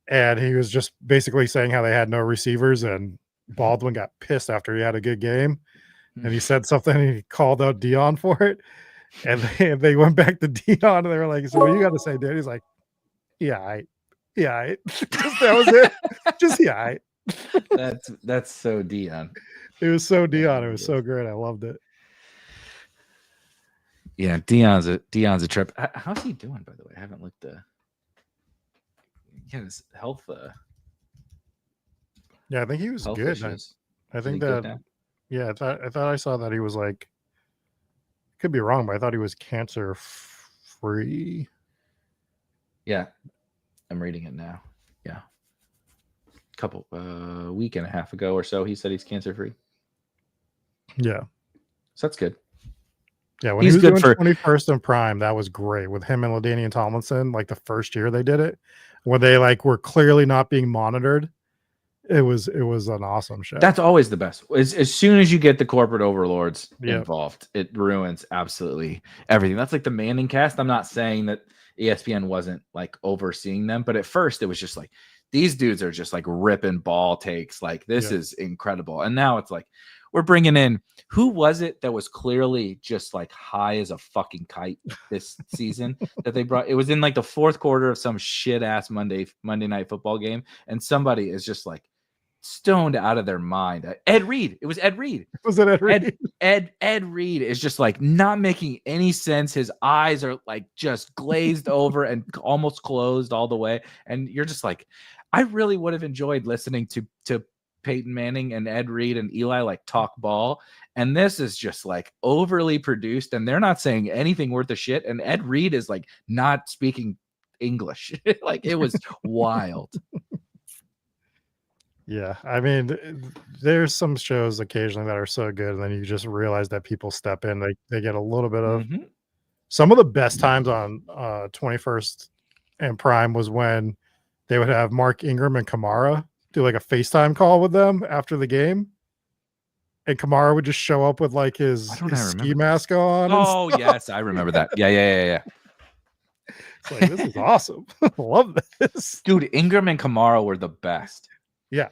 And he was just basically saying how they had no receivers, and Baldwin got pissed after he had a good game. And he said something, and he called out Dion for it. And they went back to Dion, and they were like, so what you got to say, dude? He's like, yeah. That was it. Just yeah. That's so Dion. It was so Dion. It was so great. I loved it. Yeah, Dion's a trip. How's he doing, by the way? I haven't looked his health. Yeah, I think he was good. I think that. Yeah, I thought I saw that he was like. Could be wrong, but I thought he was cancer free. Yeah, I'm reading it now. Yeah, couple week and a half ago or so, he said he's cancer free. Yeah, so that's good. Yeah, when he's he was doing 21st and Prime, that was great with him and LaDainian Tomlinson. Like the first year they did it, when they like were clearly not being monitored. It was an awesome show. That's always the best. As soon as you get the corporate overlords involved, it ruins absolutely everything. That's like the Manning cast. I'm not saying that ESPN wasn't like overseeing them, but at first it was just like, these dudes are just like ripping ball takes. Like, this is incredible. And now it's like, we're bringing in, who was it that was clearly just like high as a fucking kite this season that they brought? It was in like the fourth quarter of some shit ass Monday night football game. And somebody is just like stoned out of their mind. Ed Reed. It was Ed Reed. Was it Ed Reed? Ed Reed is just like not making any sense. His eyes are like just glazed over and almost closed all the way. And you're just like, I really would have enjoyed listening to Peyton Manning and Ed Reed and Eli like talk ball. And this is just like overly produced, and they're not saying anything worth a shit. And Ed Reed is like not speaking English. Like, it was wild. Yeah, I mean, there's some shows occasionally that are so good, and then you just realize that people step in. They get a little bit of some of the best times on 21st and Prime was when they would have Mark Ingram and Kamara do like a FaceTime call with them after the game. And Kamara would just show up with like his ski mask on. Oh, yes, I remember that. Yeah. It's like, this is awesome. Love this. Dude, Ingram and Kamara were the best. Yeah.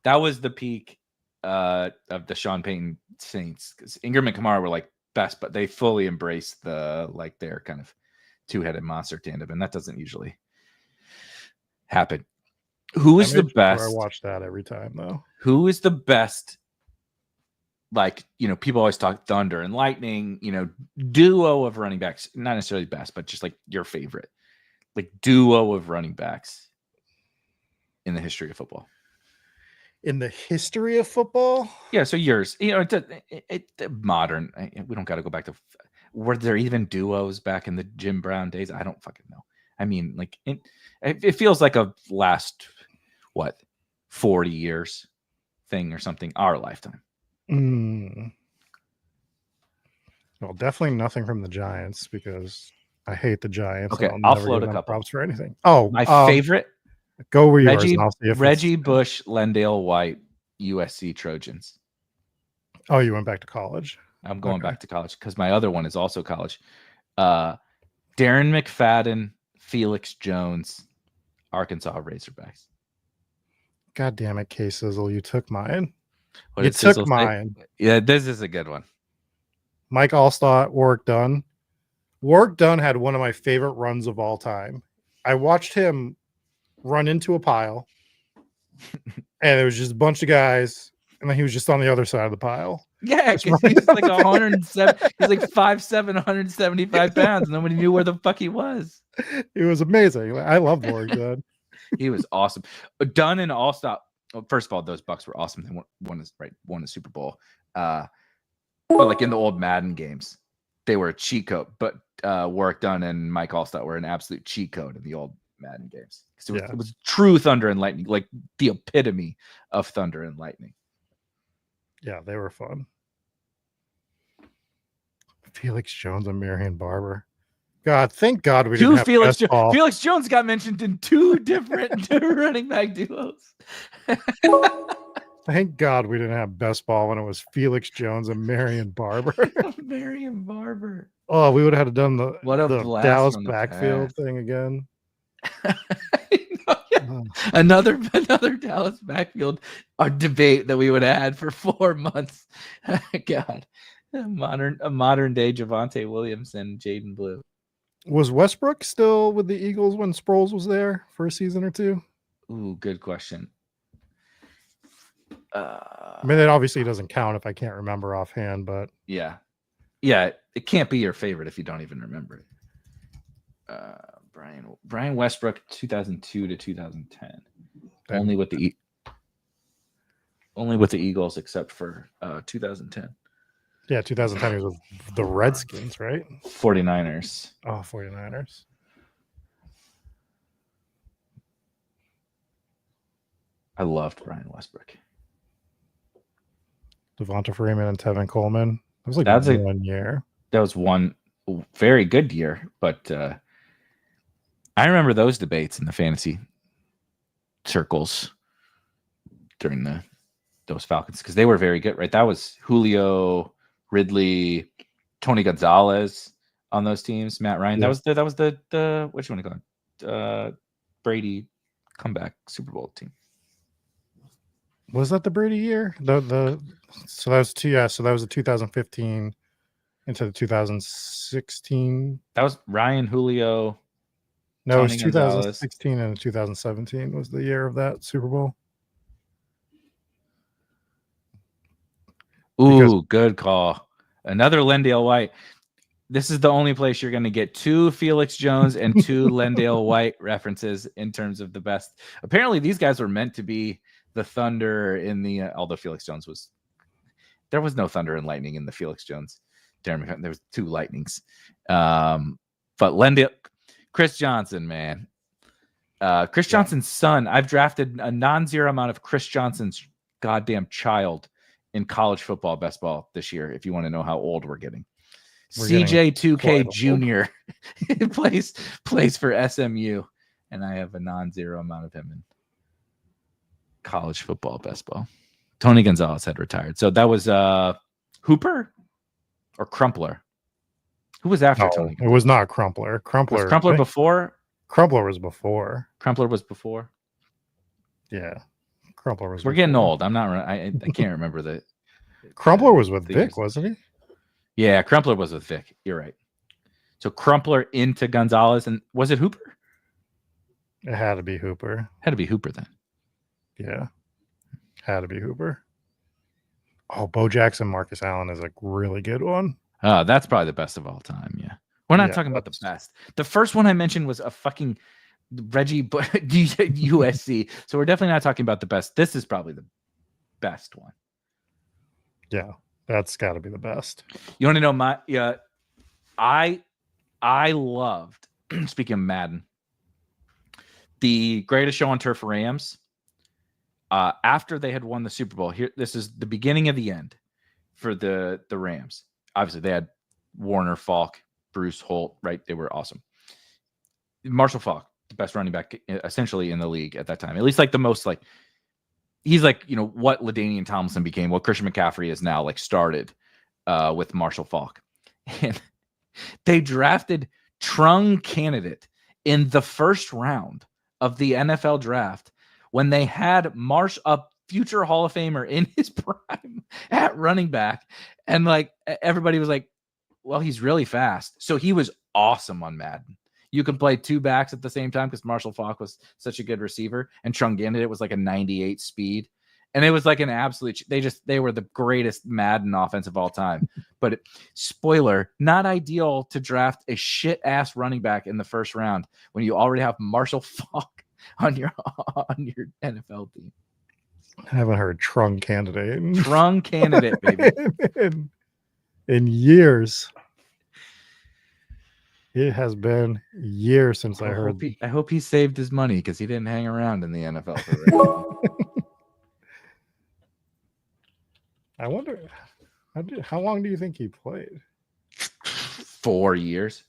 That was the peak of the Sean Payton Saints. Because Ingram and Kamara were like best, but they fully embraced the like their kind of two-headed monster tandem, and that doesn't usually happen. Who is the best? I watch that every time though. Who is the best? Like, people always talk Thunder and Lightning, duo of running backs, not necessarily best, but just like your favorite, like duo of running backs in the history of football. In the history of football? Yeah. So yours, modern, we don't got to go back to, were there even duos back in the Jim Brown days? I don't fucking know. I mean, like it feels like a last, 40 years thing or something, our lifetime. Well, definitely nothing from the Giants because I hate the Giants. Okay, I'll float a couple props for anything. Oh, my favorite. Go with yours. And I'll see if Reggie Bush, Lendale White, USC Trojans. Oh, you went back to college. I'm going back to college because my other one is also college. Darren McFadden, Felix Jones, Arkansas Razorbacks. God damn it, K-Sizzle, you took mine. You took mine. Yeah, this is a good one. Mike Allstott, Warwick Dunn. Warwick Dunn had one of my favorite runs of all time. I watched him run into a pile, and it was just a bunch of guys, and then he was just on the other side of the pile. Yeah, because he's like 107. He's like 5'7", 175 pounds. Nobody knew where the fuck he was. It was amazing. I love Warwick Dunn. He was awesome. Dunn and Allstott. Well, first of all, those Bucks were awesome. They won the Super Bowl. But like in the old Madden games, they were a cheat code. But Warwick Dunn and Mike Allstott were an absolute cheat code in the old Madden games. It was true Thunder and Lightning, like the epitome of Thunder and Lightning. Yeah, they were fun. Felix Jones and Marion Barber. God, thank God we didn't have Felix Jones got mentioned in two different running back duos. Thank God we didn't have best ball when it was Felix Jones and Marion Barber. Marion Barber. Oh, we would have had to done the Dallas backfield past. Thing again. Another Dallas backfield debate that we would have had for 4 months. God, a modern day Javonte Williams and Jaden Blue. Was Westbrook still with the Eagles when Sproles was there for a season or two? Ooh, good question. I mean, it obviously doesn't count if I can't remember offhand, but yeah, it can't be your favorite if you don't even remember it. Brian Westbrook, 2002 to 2010, only with the Eagles except for 2010. Yeah, 2010 he was with the Redskins, right? 49ers. Oh, 49ers. I loved Brian Westbrook. Devonta Freeman and Tevin Coleman. That was like 1 year. That was one very good year, but I remember those debates in the fantasy circles during those Falcons because they were very good, right? That was Julio, Ridley, Tony Gonzalez on those teams. Matt Ryan. Yeah. That was the what you want to call it? Brady comeback Super Bowl team. Was that the Brady year? So that was the 2015 into the 2016. That was Ryan, Julio. No, it was 2016 and 2017 was the year of that Super Bowl. Ooh, good call. Another Lendale White. This is the only place you're going to get 2 Felix Jones and 2 Lendale White references in terms of the best. Apparently, these guys were meant to be the Thunder in the although Felix Jones there was no Thunder and Lightning in the Felix Jones. There was 2 Lightnings. But Lendale, Chris Johnson, man. Chris Johnson's son. I've drafted a non-zero amount of Chris Johnson's goddamn child in college football best ball this year, if you want to know how old we're getting. CJ2K Jr. plays for SMU, and I have a non-zero amount of him in college football best ball. Tony Gonzalez had retired. So that was Hooper or Crumpler. Who was after No, Tony it Gonzalez? was not Crumpler. Was Crumpler before? Crumpler was before. Crumpler was before. Yeah, Crumpler was. We're getting old. I'm not. I can't remember the. Crumpler was with Vic, years. wasn't he? Yeah, Crumpler was with Vic. You're right. So Crumpler into Gonzalez, and was it Hooper? It had to be Hooper. Had to be Hooper then. Yeah, had to be Hooper. Oh, Bo Jackson, Marcus Allen is a really good one. That's probably the best of all time. Yeah, we're not talking about the best. The first one I mentioned was a fucking Reggie USC. So we're definitely not talking about the best. This is probably the best one. Yeah, that's got to be the best. You want to know my? Yeah, I loved. Speaking of Madden, the Greatest Show on Turf Rams. After they had won the Super Bowl, here this is the beginning of the end for the Rams. Obviously, they had Warner, Falk, Bruce Holt, right? They were awesome. Marshall Falk, the best running back essentially in the league at that time. At least like the most like he's like, you know, what LaDainian Tomlinson became, what Christian McCaffrey is now, like started with Marshall Falk. And they drafted Trung candidate in the first round of the NFL draft when they had a future Hall of Famer in his prime at running back. And like everybody was like, well, he's really fast. So he was awesome on Madden. You can play two backs at the same time because Marshall Falk was such a good receiver, and Trung it was like a 98 speed. And it was like an absolute, they were the greatest Madden offense of all time. But spoiler, not ideal to draft a shit ass running back in the first round when you already have Marshall Falk on your NFL team. I haven't heard Trung candidate. Trung candidate, baby. in years. It has been years since I heard. I hope he saved his money because he didn't hang around in the NFL for very long. I wonder, how long do you think he played? 4 years.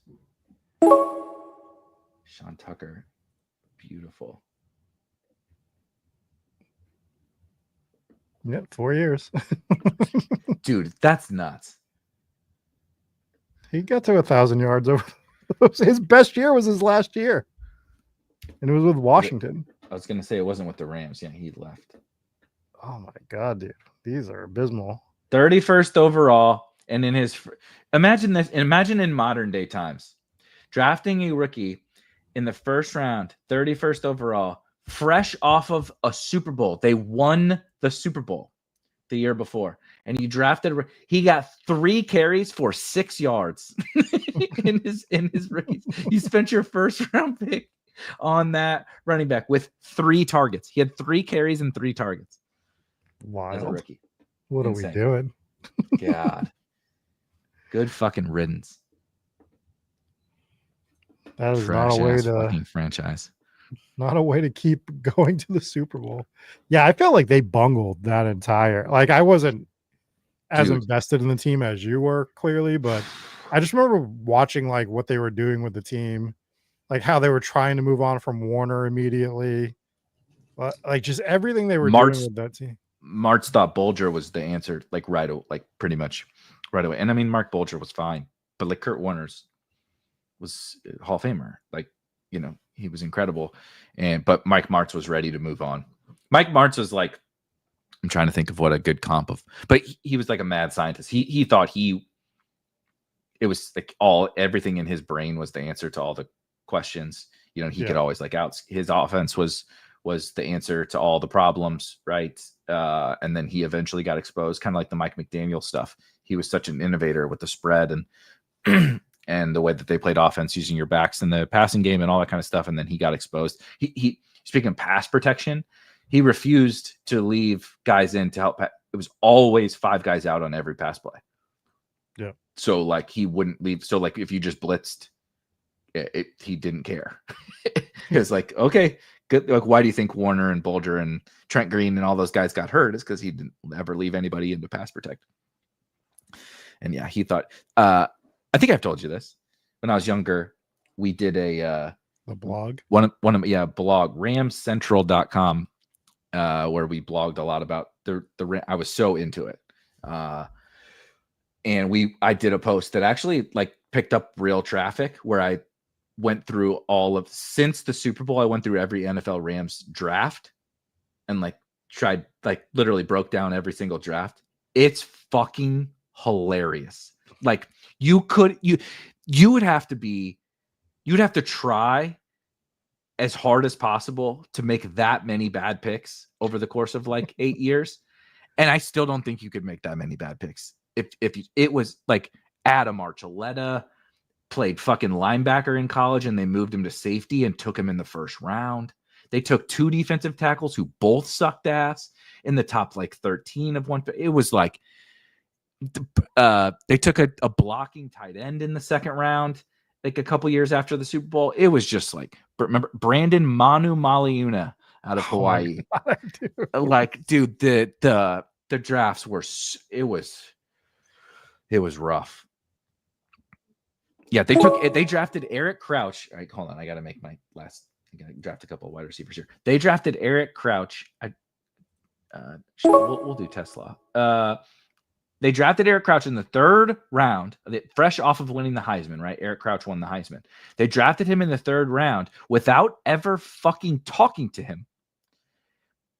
Sean Tucker. Beautiful. Yeah, 4 years. Dude, that's nuts. He got to 1,000 yards over. His best year was his last year. And it was with Washington. I was going to say it wasn't with the Rams. Yeah, he left. Oh my God, dude. These are abysmal. 31st overall. And in his, imagine this, imagine in modern day times, drafting a rookie in the first round, 31st overall, fresh off of a Super Bowl. They won the Super Bowl the year before. And you drafted, he got 3 carries for 6 yards in his rookies. You spent your first round pick on that running back with 3 targets. He had 3 carries and 3 targets. Wild. As a rookie. What Insane. Are we doing? God. Good fucking riddance. That is Trash not a way ass to fucking franchise. Not a way to keep going to the Super Bowl. Yeah, I felt like they bungled that entire. Like I wasn't as invested in the team as you were, clearly, but I just remember watching like what they were doing with the team, like how they were trying to move on from Warner immediately, like just everything they were doing with that team. Martz thought Bolger was the answer, like pretty much right away. And I mean, Mark Bolger was fine, but like Kurt Warner's was a Hall of Famer. Like, you know, he was incredible. But Mike Martz was ready to move on. Mike Martz was like, I'm trying to think of what a good comp of, but he was like a mad scientist. He thought it was like everything in his brain was the answer to all the questions. You know, he could always like his offense was the answer to all the problems. Right. And then he eventually got exposed, kind of like the Mike McDaniel stuff. He was such an innovator with the spread and, and the way that they played offense using your backs in the passing game and all that kind of stuff. And then he got exposed. He speaking of pass protection, he refused to leave guys in to help. It was always 5 guys out on every pass play. Yeah. So like he wouldn't leave. So like if you just blitzed, he didn't care. He was like, okay, good. Like, why do you think Warner and Bolger and Trent Green and all those guys got hurt? Is because he didn't ever leave anybody in to pass protect. And yeah, he thought. I think I've told you this. When I was younger, we did a blog. Blog, ramscentral.com. where we blogged a lot about the I was so into it. And I did a post that actually like picked up real traffic where I went through since the Super Bowl, I went through every NFL Rams draft and like tried, like literally broke down every single draft. It's fucking hilarious. Like you'd have to try as hard as possible to make that many bad picks over the course of like 8 years. And I still don't think you could make that many bad picks. If it was like Adam Archuleta played fucking linebacker in college and they moved him to safety and took him in the first round. They took 2 defensive tackles who both sucked ass in the top like 13 of one. It was like they took a blocking tight end in the second round, like a couple years after the Super Bowl. It was just like, remember Brandon Manu Maliuna out of Hawaii. God, dude. Like, dude, the drafts were, it was rough. Yeah, they drafted Erik Crouch. All right, hold on. I got to draft a couple of wide receivers here. They drafted Erik Crouch. We'll do Tesla. They drafted Erik Crouch in the 3rd round, fresh off of winning the Heisman, right? Erik Crouch won the Heisman. They drafted him in the 3rd round without ever fucking talking to him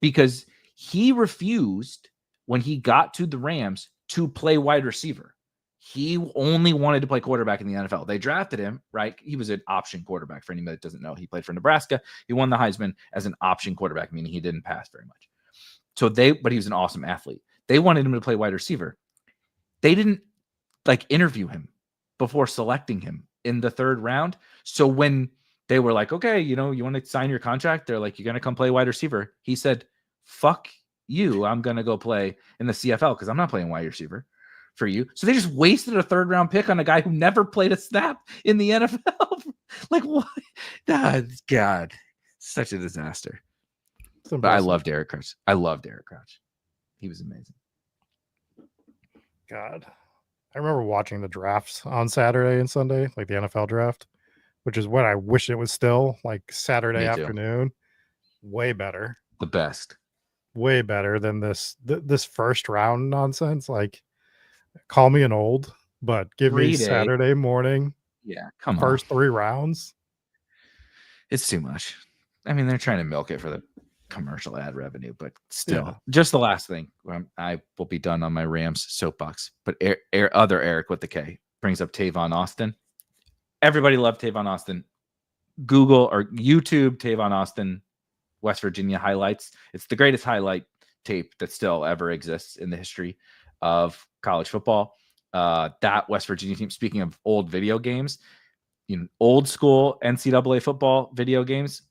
because he refused when he got to the Rams to play wide receiver. He only wanted to play quarterback in the NFL. They drafted him, right? He was an option quarterback. For anybody that doesn't know, he played for Nebraska. He won the Heisman as an option quarterback, meaning he didn't pass very much. But he was an awesome athlete. They wanted him to play wide receiver. They didn't like interview him before selecting him in the 3rd round. So when they were like, okay, you want to sign your contract? They're like, you're going to come play wide receiver. He said, fuck you. I'm going to go play in the CFL because I'm not playing wide receiver for you. So they just wasted a 3rd round pick on a guy who never played a snap in the NFL. Like what? God, such a disaster. But I loved Erik Crouch. He was amazing. God, I remember watching the drafts on Saturday and Sunday, like the NFL draft, which is what I wish it was still like Saturday afternoon. Way better. The best. Way better than this first round nonsense. Like, call me an old, but give me Saturday morning. Yeah, come on. First 3 rounds. It's too much. I mean, they're trying to milk it for the commercial ad revenue, but still. Just the last thing. I will be done on my Rams soapbox. But other Erik with the K brings up Tavon Austin. Everybody loved Tavon Austin. Google or YouTube Tavon Austin, West Virginia highlights. It's the greatest highlight tape that still ever exists in the history of college football. That West Virginia team, speaking of old video games, old school NCAA football video games,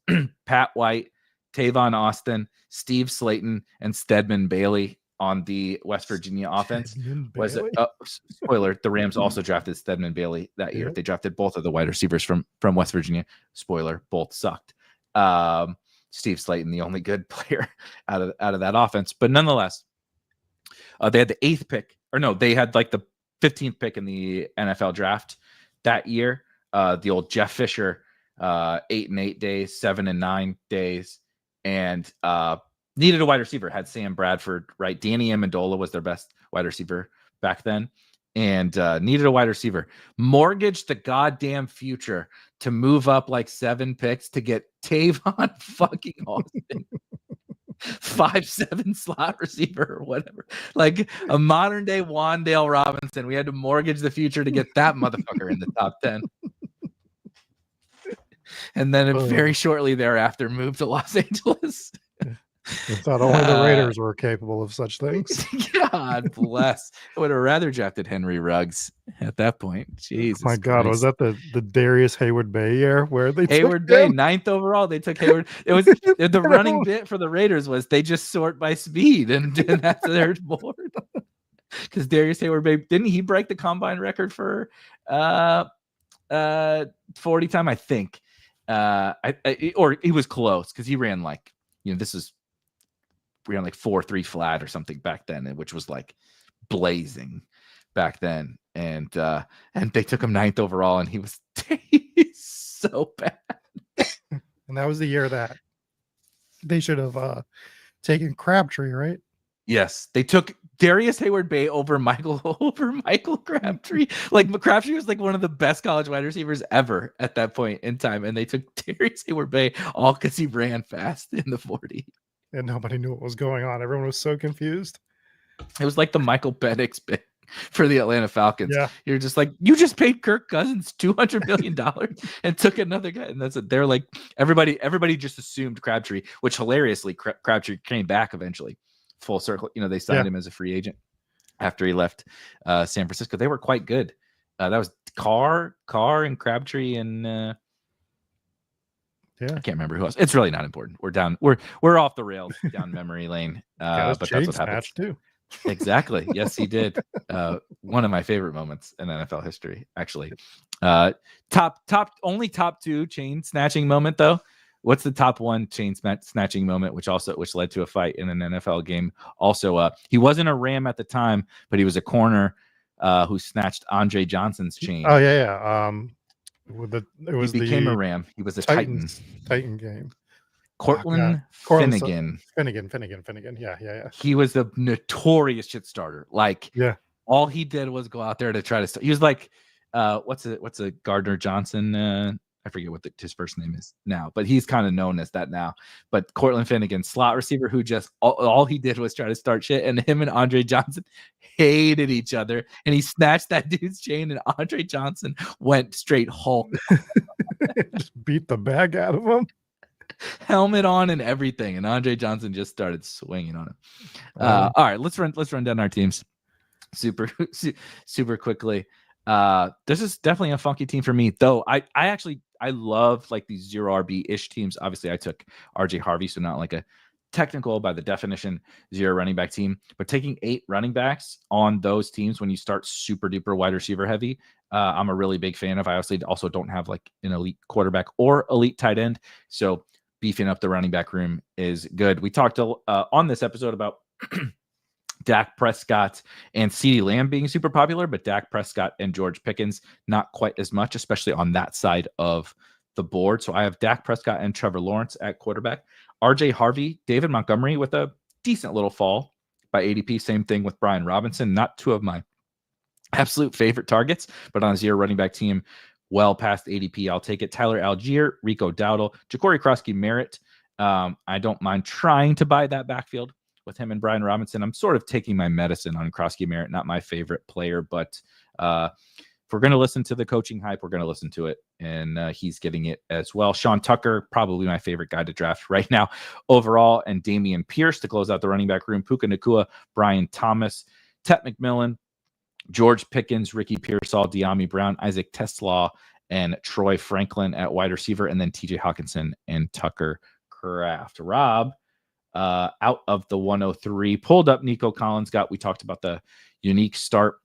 Pat White, Tavon Austin, Steve Slayton, and Stedman Bailey on the West Virginia offense. Spoiler, the Rams also drafted Stedman Bailey that year. They drafted both of the wide receivers from West Virginia. Spoiler, both sucked. Steve Slayton, the only good player out of that offense. But nonetheless, they had the 8th pick. Or no, they had like the 15th pick in the NFL draft that year. The old Jeff Fisher, 8 and 8 days, 7 and 9 days. And needed a wide receiver, had Sam Bradford, right? Danny Amendola was their best wide receiver back then, and needed a wide receiver. Mortgaged the goddamn future to move up like 7 picks to get Tavon fucking Austin. 5'7" slot receiver or whatever. Like a modern day Wandale Robinson. We had to mortgage the future to get that motherfucker in the top 10. And then very shortly thereafter moved to Los Angeles. I thought only the Raiders were capable of such things. God bless. I would have rather drafted Henry Ruggs at that point. Jesus. Oh my God, was that the Darius Hayward Bay year where they Hayward Bay, 9th overall? They took Hayward. It was the running bit for the Raiders was they just sort by speed, and that's their board. Because Darius Hayward Bay, didn't he break the combine record for 40 time? I think. Or he was close because he ran like, we ran like 4.3 flat or something back then, which was like blazing back then. And they took him 9th overall, and he's so bad. And that was the year that they should have taking Crabtree, right? Yes, they took Darius Hayward-Bay over Michael Crabtree. Like Crabtree was like one of the best college wide receivers ever at that point in time, and they took Darius Hayward-Bay all because he ran fast in the 40. And nobody knew what was going on. Everyone was so confused. It was like the Michael Penix pick for the Atlanta Falcons. Yeah. You're just like, you just paid Kirk Cousins $200 million and took another guy. And that's it. They're like, everybody just assumed Crabtree, which hilariously Crabtree came back eventually. Full circle. You know, they signed him as a free agent after he left San Francisco. They were quite good. That was Carr and Crabtree and I can't remember who else. It's really not important. We're down. We're off the rails down memory lane. But that's what happens too. Exactly. Yes, he did. One of my favorite moments in NFL history, actually. Top two chain snatching moment though. What's the top one chain snatching moment, which led to a fight in an NFL game? Also, he wasn't a Ram at the time, but he was a corner who snatched Andre Johnson's chain. Oh yeah. He became a Ram. He was a Titan game. Cortland Finnegan. Finnegan. Yeah. He was a notorious shit starter. Like, all he did was go out there to try to start. He was like, what's a Gardner Johnson? I forget what his first name is now, but he's kind of known as that now. But Cortland Finnegan, slot receiver, who just all he did was try to start shit, and him and Andre Johnson hated each other, and he snatched that dude's chain, and Andre Johnson went straight Hulk. Just beat the bag out of him. Helmet on and everything, and Andre Johnson just started swinging on him. All right, let's run down our teams super quickly. This is definitely a funky team for me, though. I love like these 0 RB ish teams. Obviously, I took RJ Harvey, so not like a technical by the definition 0 running back team, but taking 8 running backs on those teams when you start super duper wide receiver heavy, I'm a really big fan of. I also don't have like an elite quarterback or elite tight end, so beefing up the running back room is good. We talked on this episode about Dak Prescott and CeeDee Lamb being super popular, but Dak Prescott and George Pickens not quite as much, especially on that side of the board. So I have Dak Prescott and Trevor Lawrence at quarterback. RJ Harvey, David Montgomery with a decent little fall by ADP. Same thing with Brian Robinson. Not two of my absolute favorite targets, but on a 0 running back team, well past ADP, I'll take it. Tyler Algier, Rico Dowdle, Ja'Cory Krosky-Merritt. I don't mind trying to buy that backfield with him and Brian Robinson. I'm sort of taking my medicine on Krosky-Merritt, not my favorite player, but if we're going to listen to the coaching hype, we're going to listen to it, and he's getting it as well. Sean Tucker, probably my favorite guy to draft right now overall, and Damian Pierce to close out the running back room. Puka Nacua, Brian Thomas, Tet McMillan, George Pickens, Ricky Pearsall, De'Ami Brown, Isaac Teslaw, and Troy Franklin at wide receiver, and then TJ Hawkinson and Tucker Kraft. Rob, out of the 103, pulled up Nico Collins. We talked about the unique start.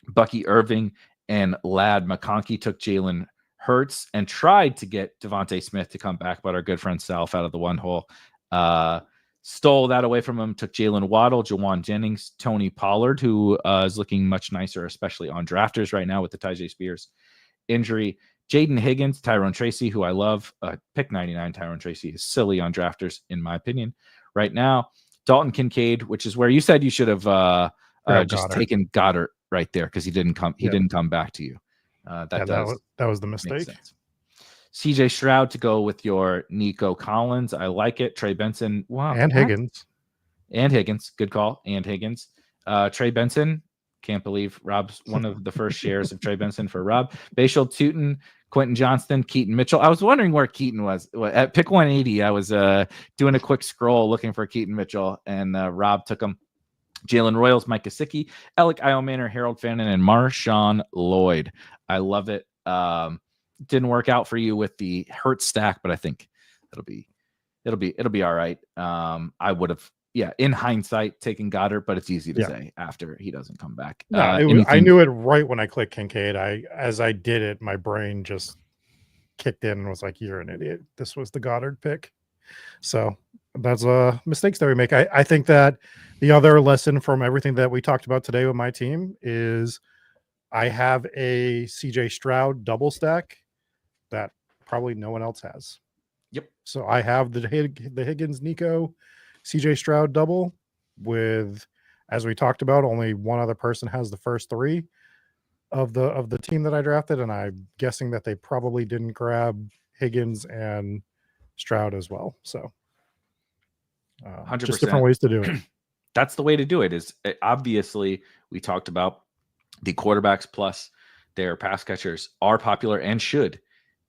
Bucky Irving and Ladd McConkey took Jalen Hurts and tried to get Devontae Smith to come back, but our good friend Salf out of the one hole stole that away from him. Took Jalen Waddle, Jawan Jennings, Tony Pollard, who is looking much nicer, especially on drafters right now with the Tyjae Spears injury. Jaden Higgins, Tyrone Tracy, who I love. Pick 99 Tyrone Tracy is silly on drafters, in my opinion, right now. Dalton Kincaid, which is where you said you should have just taken Goddard right there because he didn't come. He didn't come back to you. That was the mistake. CJ Stroud to go with your Nico Collins. I like it. Trey Benson. Wow. And Higgins. And Higgins. Good call. And Higgins. Trey Benson. Can't believe Rob's one of the first shares of Trey Benson for Rob. Bashal Tootin, Quentin Johnston, Keaton Mitchell. I was wondering where Keaton was. At pick 180, I was doing a quick scroll looking for Keaton Mitchell, and Rob took him. Jalen Royals, Mike Gesicki, Alec Iomanor, Harold Fannin, and Marshawn Lloyd. I love it. Didn't work out for you with the Hurt stack, but I think it'll be all right. I would have, in hindsight, taken Goddard, but it's easy to say after he doesn't come back. No, I knew it right when I clicked Kincaid. As I did it, my brain just kicked in and was like, "You're an idiot. This was the Goddard pick." So that's mistakes that we make. I think that the other lesson from everything that we talked about today with my team is I have a CJ Stroud double stack that probably no one else has. Yep. So I have the Higgins Nico CJ Stroud double with, as we talked about, only one other person has the first 3 of the team that I drafted, and I'm guessing that they probably didn't grab Higgins and Stroud as well. So 100%. Just different ways to do it. That's the way to do it. Is obviously we talked about the quarterbacks plus their pass catchers are popular and should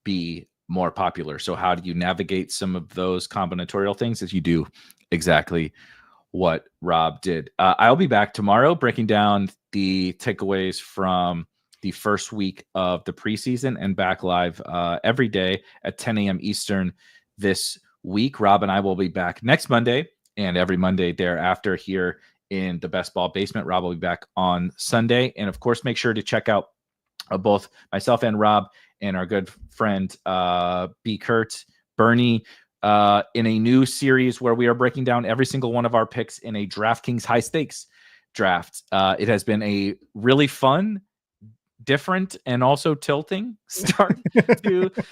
be more popular. So how do you navigate some of those combinatorial things? As you do exactly what Rob did. I'll be back tomorrow breaking down the takeaways from the first week of the preseason and back live every day at 10 a.m. Eastern this week. Rob and I will be back next Monday and every Monday thereafter here in the Best Ball Basement. Rob will be back on Sunday. And of course, make sure to check out both myself and Rob and our good friend B. Kurt, Bernie, in a new series where we are breaking down every single one of our picks in a DraftKings high stakes draft. It has been a really fun, different, and also tilting start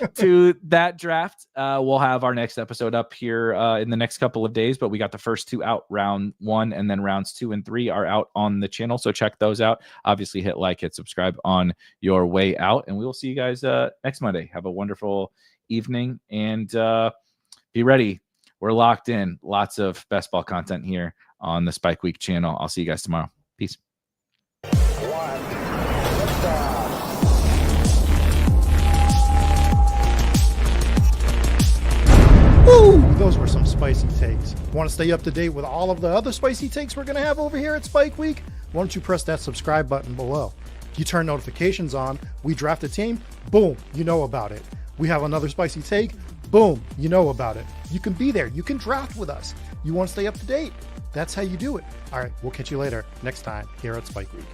to that draft. We'll have our next episode up here in the next couple of days, but we got the first 2 out, round 1, and then rounds 2 and 3 are out on the channel. So check those out. Obviously hit like, hit subscribe on your way out, and we will see you guys next Monday. Have a wonderful evening, and be ready. We're locked in. Lots of best ball content here on the Spike Week channel. I'll see you guys tomorrow. Peace. Woo! Those were some spicy takes. Want to stay up to date with all of the other spicy takes we're going to have over here at Spike Week? Why don't you press that subscribe button below? You turn notifications on, we draft a team, boom, you know about it. We have another spicy take, boom, you know about it. You can be there. You can draft with us. You want to stay up to date? That's how you do it. All right, we'll catch you later next time here at Spike Week.